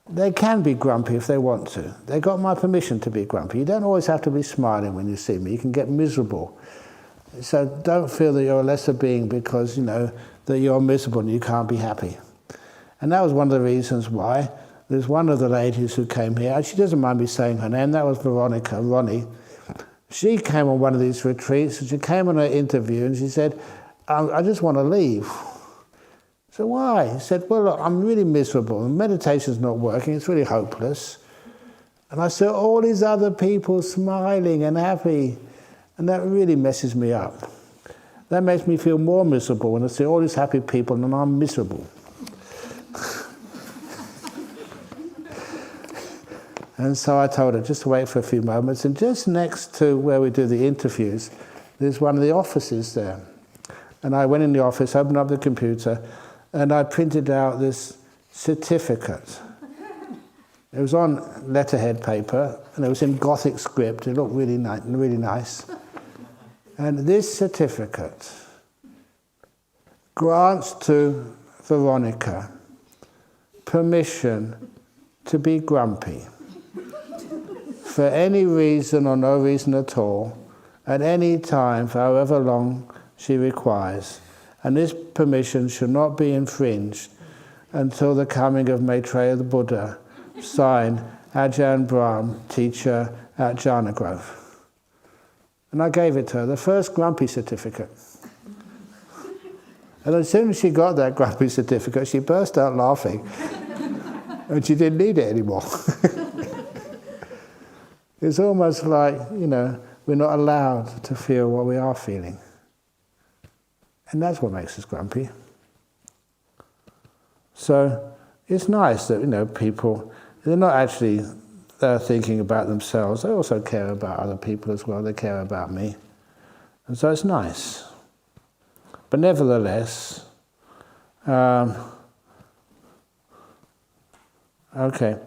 They can be grumpy if they want to. They got my permission to be grumpy. You don't always have to be smiling when you see me. You can get miserable. So don't feel that you're a lesser being because, that you're miserable and you can't be happy. And that was one of the reasons why there's one of the ladies who came here, and she doesn't mind me saying her name, that was Ronnie. She came on one of these retreats, and she came on an interview, and she said, I just want to leave. So why? He said, well, look, I'm really miserable, and meditation's not working, it's really hopeless. And I saw all these other people smiling and happy, and that really messes me up. That makes me feel more miserable when I see all these happy people and I'm miserable. And so I told her just to wait for a few moments, and just next to where we do the interviews, there's one of the offices there. And I went in the office, opened up the computer, and I printed out this certificate. It was on letterhead paper, and it was in Gothic script. It looked really nice. And this certificate grants to Veronica permission to be grumpy for any reason or no reason at all, at any time for however long she requires. And this permission should not be infringed until the coming of Maitreya the Buddha, signed Ajahn Brahm, teacher at Jhana Grove. And I gave it to her, the first grumpy certificate. And as soon as she got that grumpy certificate, she burst out laughing. And she didn't need it anymore. It's almost like, we're not allowed to feel what we are feeling. And that's what makes us grumpy. So it's nice that, people, they're not actually thinking about themselves. They also care about other people as well. They care about me. And so it's nice. But nevertheless, okay,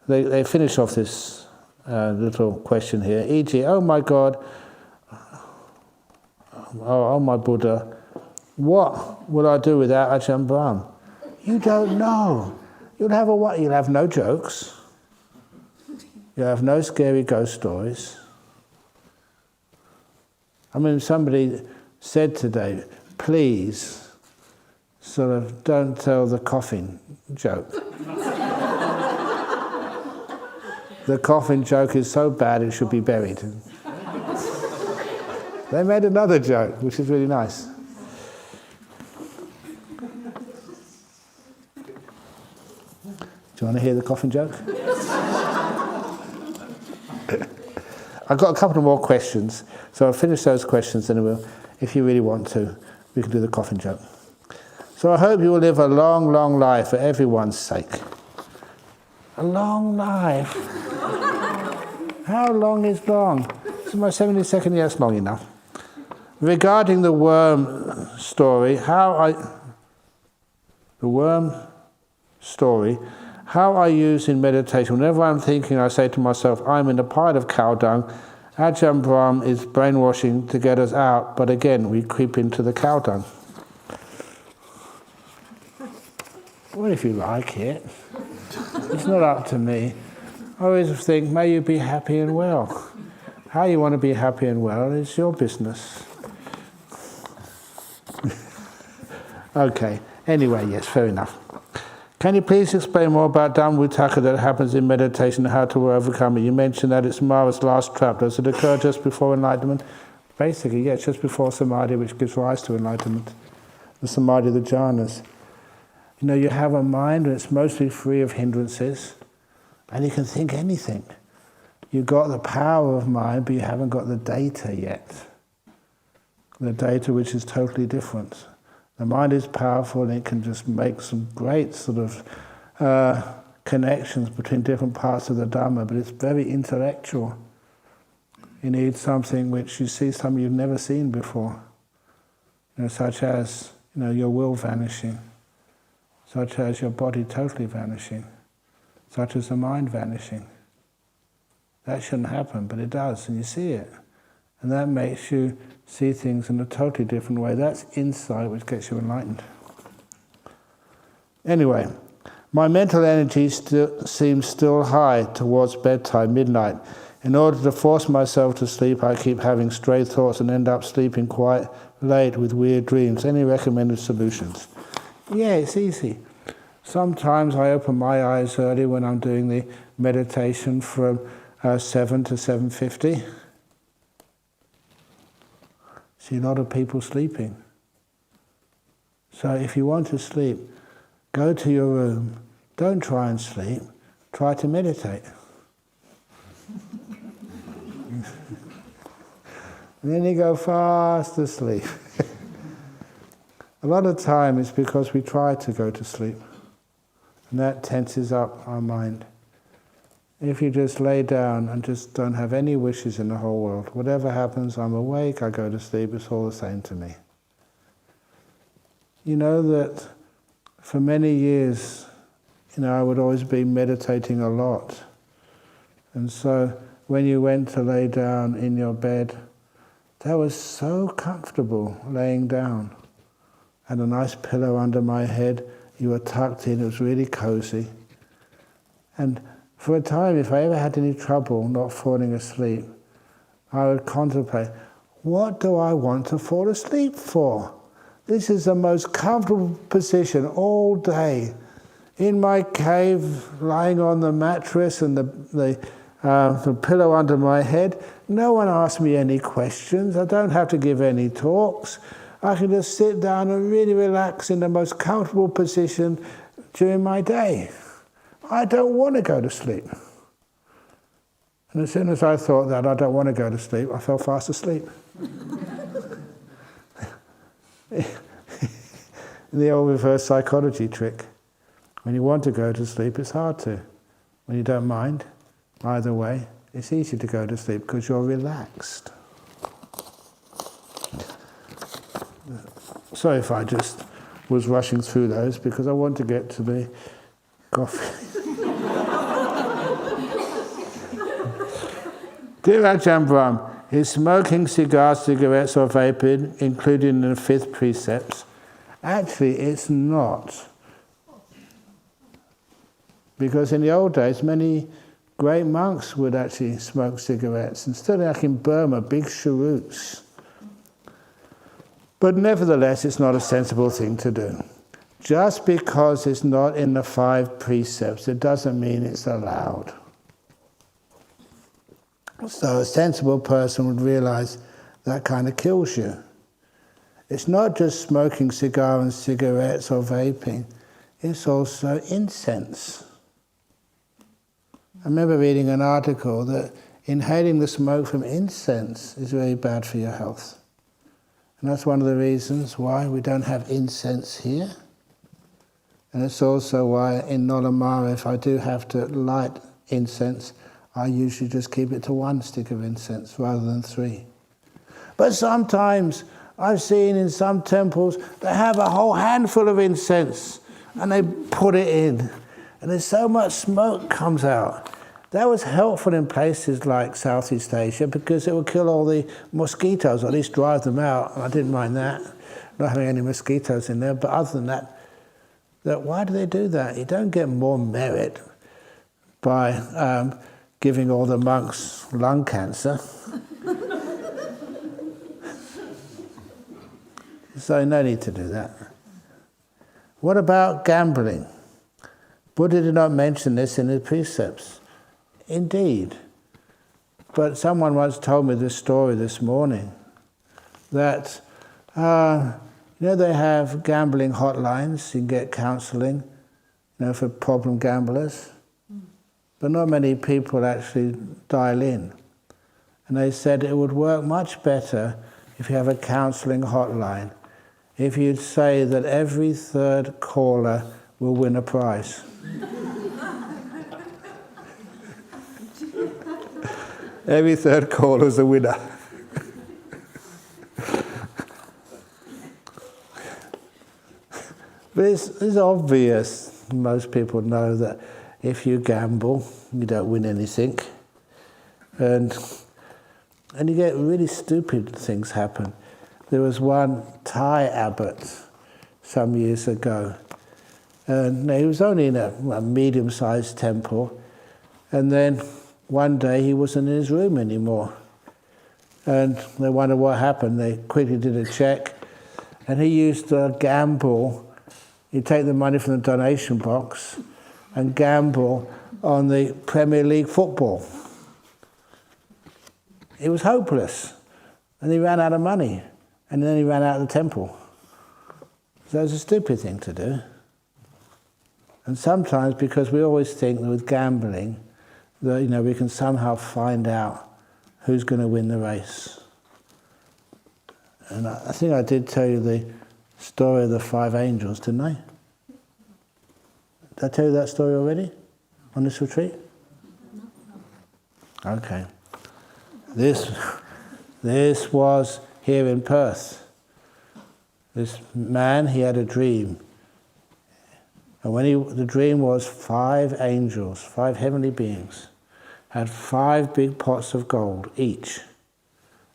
they finish off this little question here. E.g., oh my God, oh my Buddha, what will I do without Ajahn Brahm? You don't know. You'll have no jokes. You'll have no scary ghost stories. I mean, somebody said today, please, sort of don't tell the coffin joke. The coffin joke is so bad it should be buried. They made another joke, which is really nice. Do you want to hear the coffin joke? I've got a couple more questions, so I'll finish those questions and we'll, if you really want to, we can do the coffin joke. So I hope you will live a long, long life for everyone's sake. A long life? How long is long? This is my 72nd year, that's long enough. regarding the worm story, how I use in meditation, whenever I'm thinking, I say to myself, I'm in a pile of cow dung. Ajahn Brahm is brainwashing to get us out, but again, we creep into the cow dung. Well, if you like it. It's not up to me. I always think, may you be happy and well. How you want to be happy and well is your business. Okay, anyway, yes, fair enough. Can you please explain more about Dhammavicaka that happens in meditation and how to overcome it? You mentioned that it's Mara's last trap. Does it occur just before enlightenment? Basically, yes, just before samadhi, which gives rise to enlightenment. The samadhi of the jhanas. You know, you have a mind that's mostly free of hindrances, and you can think anything. You've got the power of mind, but you haven't got the data yet. The data which is totally different. The mind is powerful and it can just make some great sort of connections between different parts of the Dhamma, but it's very intellectual. You need something which you see something you've never seen before. You know, such as, you know, your will vanishing, such as your body totally vanishing, such as the mind vanishing. That shouldn't happen, but it does, and you see it. And that makes you see things in a totally different way. That's insight which gets you enlightened. Anyway, my mental energy seems still high towards bedtime, midnight. In order to force myself to sleep, I keep having stray thoughts and end up sleeping quite late with weird dreams. Any recommended solutions? Yeah, it's easy. Sometimes I open my eyes early when I'm doing the meditation from 7 to 7:50. See a lot of people sleeping. So if you want to sleep, go to your room, don't try and sleep, try to meditate. And then you go fast asleep. A lot of time it's because we try to go to sleep, and that tenses up our mind. If you just lay down and just don't have any wishes in the whole world, whatever happens, I'm awake, I go to sleep, it's all the same to me. You know that for many years, you know, I would always be meditating a lot. And so when you went to lay down in your bed, that was so comfortable laying down. I had a nice pillow under my head, you were tucked in, it was really cozy. And for a time, if I ever had any trouble not falling asleep, I would contemplate, what do I want to fall asleep for? This is the most comfortable position all day. In my cave, lying on the mattress and the pillow under my head, no one asks me any questions. I don't have to give any talks. I can just sit down and really relax in the most comfortable position during my day. I don't want to go to sleep. And as soon as I thought that I don't want to go to sleep, I fell fast asleep. The old reverse psychology trick. When you want to go to sleep, it's hard to. When you don't mind, either way, it's easy to go to sleep because you're relaxed. Sorry if I just was rushing through those because I want to get to the coffee. Dear Ajahn Brahm, is smoking cigars, cigarettes or vaping included in the 5th precepts? Actually, it's not. Because in the old days, many great monks would actually smoke cigarettes, and still like in Burma, big cheroots. But nevertheless, it's not a sensible thing to do. Just because it's not in the 5 precepts, it doesn't mean it's allowed. So a sensible person would realize that kind of kills you. It's not just smoking cigar and cigarettes or vaping, it's also incense. I remember reading an article that inhaling the smoke from incense is very bad for your health. And that's one of the reasons why we don't have incense here. And it's also why in Nolamara, if I do have to light incense, I usually just keep it to 1 stick of incense rather than 3. But sometimes I've seen in some temples, they have a whole handful of incense and they put it in. And there's so much smoke comes out. That was helpful in places like Southeast Asia because it would kill all the mosquitoes, or at least drive them out. I didn't mind that, not having any mosquitoes in there. But other than that, why do they do that? You don't get more merit by giving all the monks lung cancer. So no need to do that. What about gambling? Buddha did not mention this in his precepts. Indeed. But someone once told me this story this morning, that they have gambling hotlines, you can get counselling, for problem gamblers. But not many people actually dial in. And they said it would work much better if you have a counselling hotline, if you'd say that every third caller will win a prize. Every third caller is a winner. But it's obvious, most people know that if you gamble, you don't win anything. And you get really stupid things happen. There was one Thai abbot some years ago, and he was only in a medium-sized temple, and then one day he wasn't in his room anymore. And they wondered what happened. They quickly did a check, and he used to gamble. He'd take the money from the donation box and gamble on the Premier League football. It was hopeless. And he ran out of money. And then he ran out of the temple. So it's a stupid thing to do. And sometimes, because we always think that with gambling, that we can somehow find out who's going to win the race. And I think I did tell you the story of the 5 angels, didn't I? Did I tell you that story already on this retreat? Okay. This was here in Perth. This man, he had a dream. And the dream was 5 angels, 5 heavenly beings, had 5 big pots of gold each.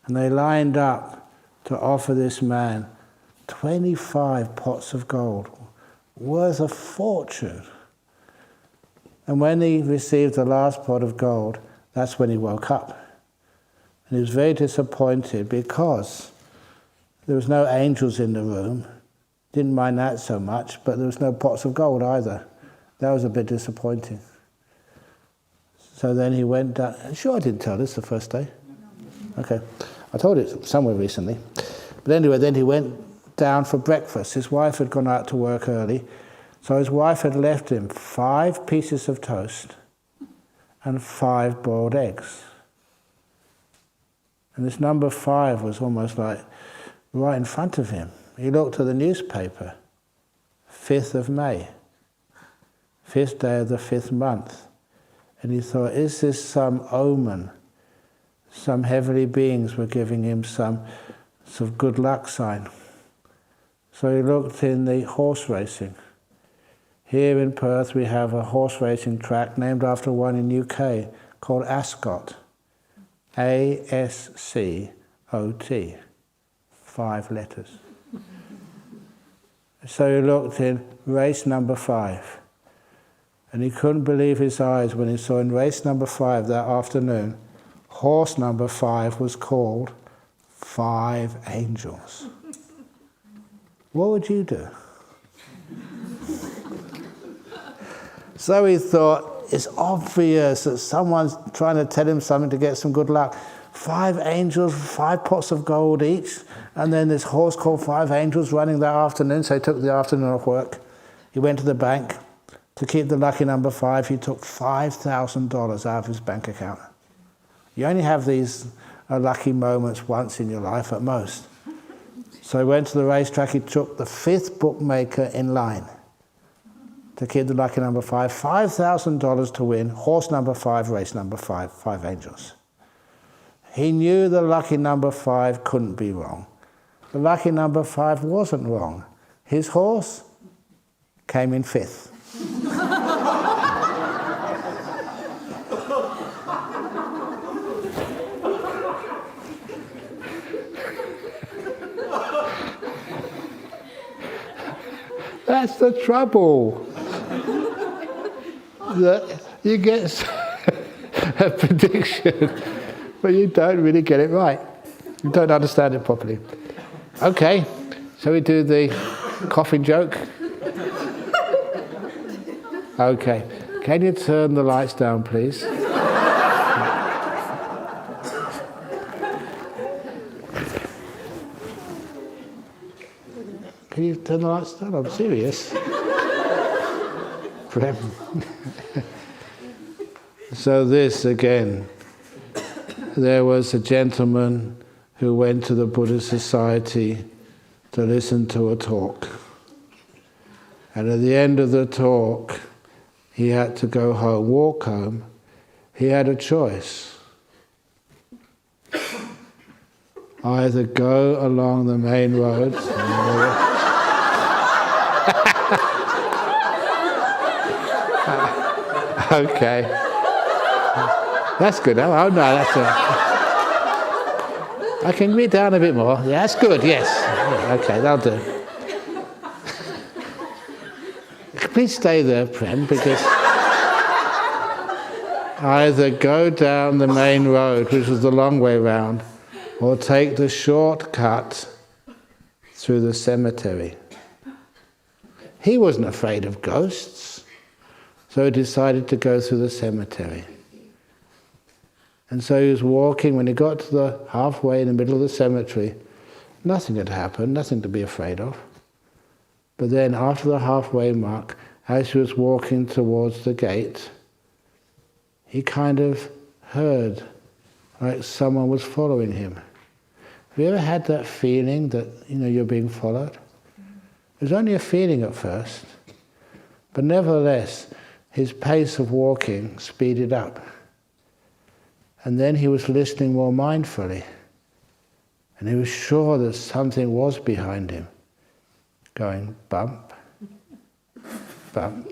And they lined up to offer this man 25 pots of gold, worth a fortune. And when he received the last pot of gold, that's when he woke up. And he was very disappointed because there was no angels in the room. Didn't mind that so much, but there was no pots of gold either. That was a bit disappointing. So then he went down. Sure, I didn't tell this the first day. Okay. I told it somewhere recently. But anyway, then he went down for breakfast. His wife had gone out to work early, so his wife had left him 5 pieces of toast and 5 boiled eggs. And this number 5 was almost like right in front of him. He looked at the newspaper, 5th of May, 5th day of the 5th month, and he thought, is this some omen? Some heavenly beings were giving him some sort of good luck sign. So he looked in the horse racing. Here in Perth we have a horse racing track named after one in UK called Ascot. A-S-C-O-T. 5 letters. So he looked in race number 5. And he couldn't believe his eyes when he saw in race number 5 that afternoon, horse number 5 was called 5 Angels. What would you do? So he thought, it's obvious that someone's trying to tell him something to get some good luck. 5 angels, 5 pots of gold each, and then this horse called 5 Angels running that afternoon, so he took the afternoon off work. He went to the bank. To keep the lucky number 5, he took $5,000 out of his bank account. You only have these lucky moments once in your life at most. So he went to the racetrack, he took the 5th bookmaker in line to keep the lucky number 5, $5,000 to win, horse number 5, race number 5, 5 Angels. He knew the lucky number 5 couldn't be wrong. The lucky number 5 wasn't wrong. His horse came in 5th. That's the trouble. That you get a prediction, but you don't really get it right. You don't understand it properly. Okay, shall we do the coffin joke? Okay, can you turn the lights down, please? Can you turn the lights down? I'm serious. So this again, there was a gentleman who went to the Buddhist Society to listen to a talk. And at the end of the talk, he had to go home, walk home. He had a choice. Either go along the main road. Okay. That's good. Oh no, that's I can read down a bit more. Yeah, that's good, yes. Okay, that'll do. Please stay there, Prem, because either go down the main road, which was the long way round, or take the shortcut through the cemetery. He wasn't afraid of ghosts, so he decided to go through the cemetery. And so he was walking. When he got to the halfway in the middle of the cemetery, nothing had happened, nothing to be afraid of. But then after the halfway mark, as he was walking towards the gate, he kind of heard like someone was following him. Have you ever had that feeling that, you're being followed? It was only a feeling at first, but nevertheless, his pace of walking speeded up. And then he was listening more mindfully, and he was sure that something was behind him, going bump, bump,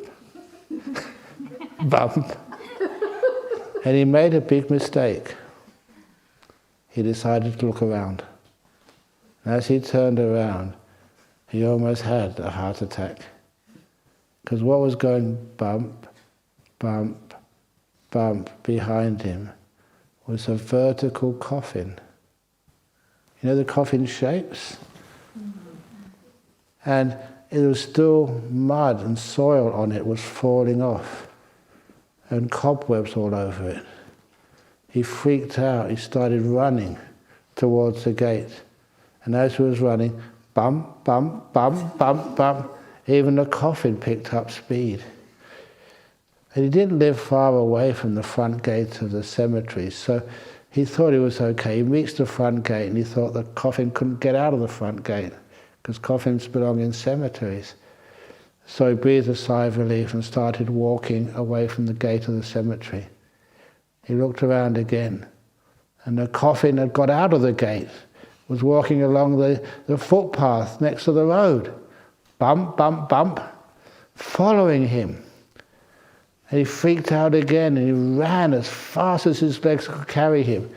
bump. And he made a big mistake. He decided to look around. And as he turned around, he almost had a heart attack. Because what was going bump, bump, bump behind him was a vertical coffin. You know the coffin shapes? And it was still mud and soil on it was falling off, and cobwebs all over it. He freaked out. He started running towards the gate. And as he was running, bump, bump, bump, bump, bump, even the coffin picked up speed. And he didn't live far away from the front gate of the cemetery, so he thought he was okay. He reached the front gate and he thought the coffin couldn't get out of the front gate, because coffins belong in cemeteries. So he breathed a sigh of relief and started walking away from the gate of the cemetery. He looked around again, and the coffin had got out of the gate, was walking along the footpath next to the road. Bump, bump, bump, following him. And he freaked out again, and he ran as fast as his legs could carry him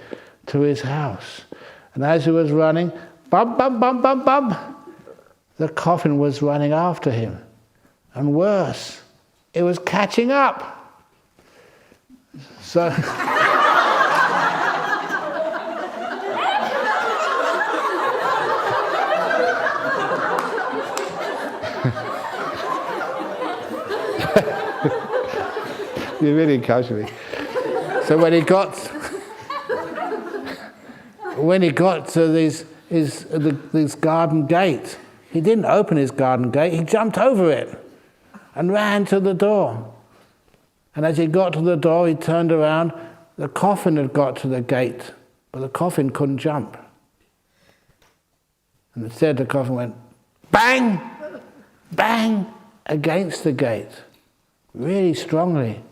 to his house. And as he was running, bump, bump, bump, bump, bump, the coffin was running after him. And worse, it was catching up. So you really encouraged me. So when he got to this garden gate, he didn't open his garden gate, he jumped over it and ran to the door. And as he got to the door, he turned around. The coffin had got to the gate, but the coffin couldn't jump. And instead the coffin went bang, bang against the gate, really strongly.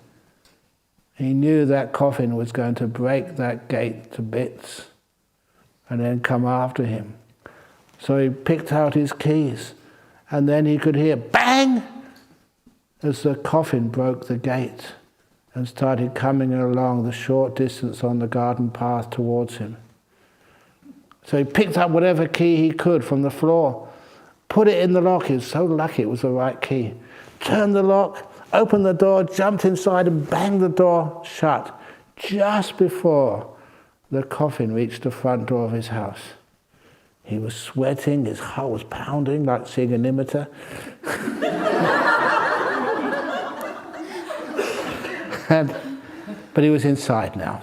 He knew that coffin was going to break that gate to bits and then come after him. So he picked out his keys, and then he could hear bang as the coffin broke the gate and started coming along the short distance on the garden path towards him. So he picked up whatever key he could from the floor, put it in the lock. He was so lucky it was the right key. Turned the lock, opened the door, jumped inside and banged the door shut just before the coffin reached the front door of his house. He was sweating, his heart was pounding like seeing an nimitta. But he was inside now.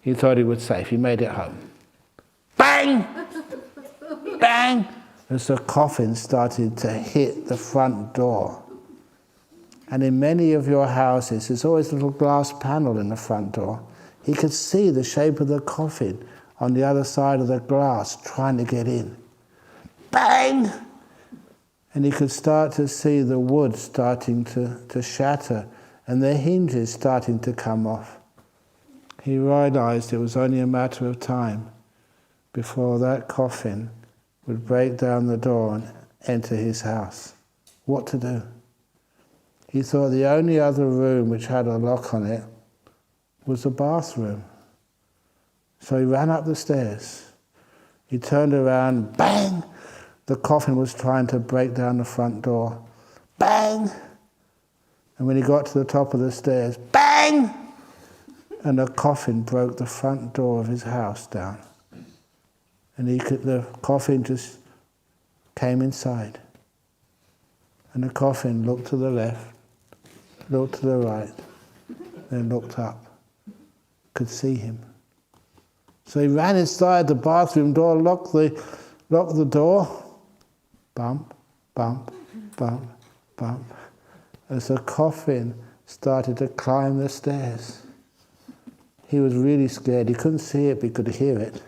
He thought he was safe. He made it home. Bang! Bang! As the coffin started to hit the front door. And in many of your houses, there's always a little glass panel in the front door. He could see the shape of the coffin on the other side of the glass trying to get in. Bang! And he could start to see the wood starting to shatter and the hinges starting to come off. He realized it was only a matter of time before that coffin would break down the door and enter his house. What to do? He thought the only other room which had a lock on it was the bathroom. So he ran up the stairs. He turned around, bang! The coffin was trying to break down the front door. Bang! And when he got to the top of the stairs, bang! And the coffin broke the front door of his house down. And the coffin just came inside. And the coffin looked to the left, looked to the right, then looked up. Could see him. So he ran inside the bathroom door, locked the door. Bump, bump, bump, bump. As the coffin started to climb the stairs. He was really scared. He couldn't see it, but he could hear it.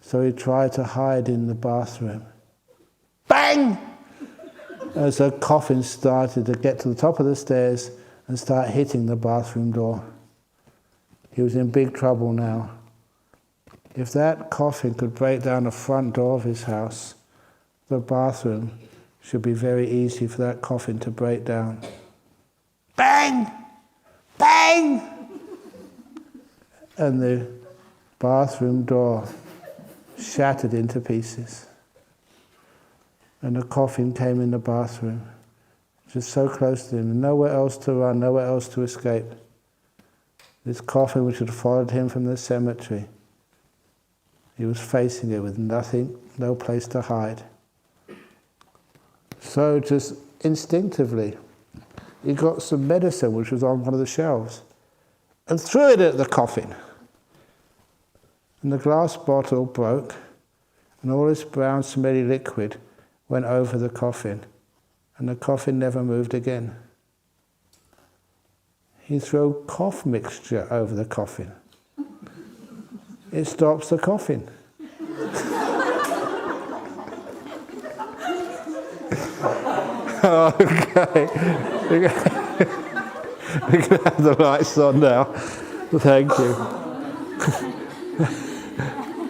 So he tried to hide in the bathroom. Bang! As the coffin started to get to the top of the stairs and start hitting the bathroom door. He was in big trouble now. If that coffin could break down the front door of his house, the bathroom should be very easy for that coffin to break down. Bang! Bang! And the bathroom door shattered into pieces. And the coffin came in the bathroom, just so close to him, nowhere else to run, nowhere else to escape. This coffin which had followed him from the cemetery, he was facing it with nothing, no place to hide. So just instinctively, he got some medicine which was on one of the shelves and threw it at the coffin. And the glass bottle broke and all this brown smelly liquid went over the coffin and the coffin never moved again. He threw cough mixture over the coffin. It stops the coffin. Okay. We can have the lights on now. Thank you.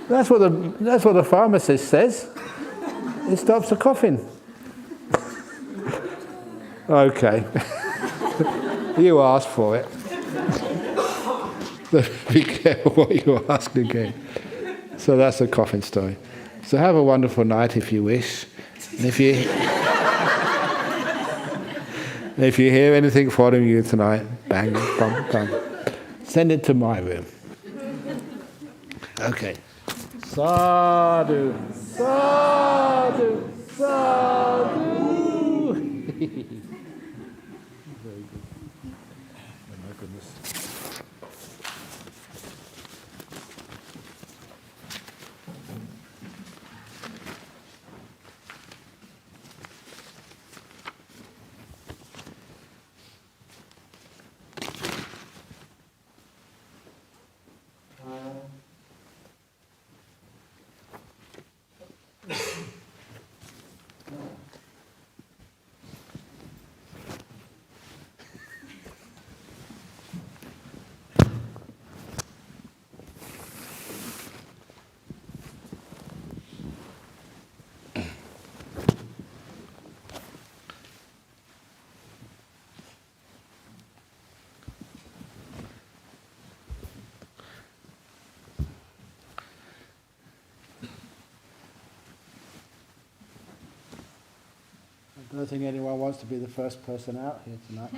That's what the pharmacist says. It stops the coughing. Okay. You asked for it. So be careful what you ask again. So that's a coffin story. So have a wonderful night if you wish. And if you hear anything following you tonight, bang, bum, bum, send it to my room. Okay. Sadhu, sadhu, sadhu. Very good. Oh my goodness. don't think anyone wants to be the first person out here tonight.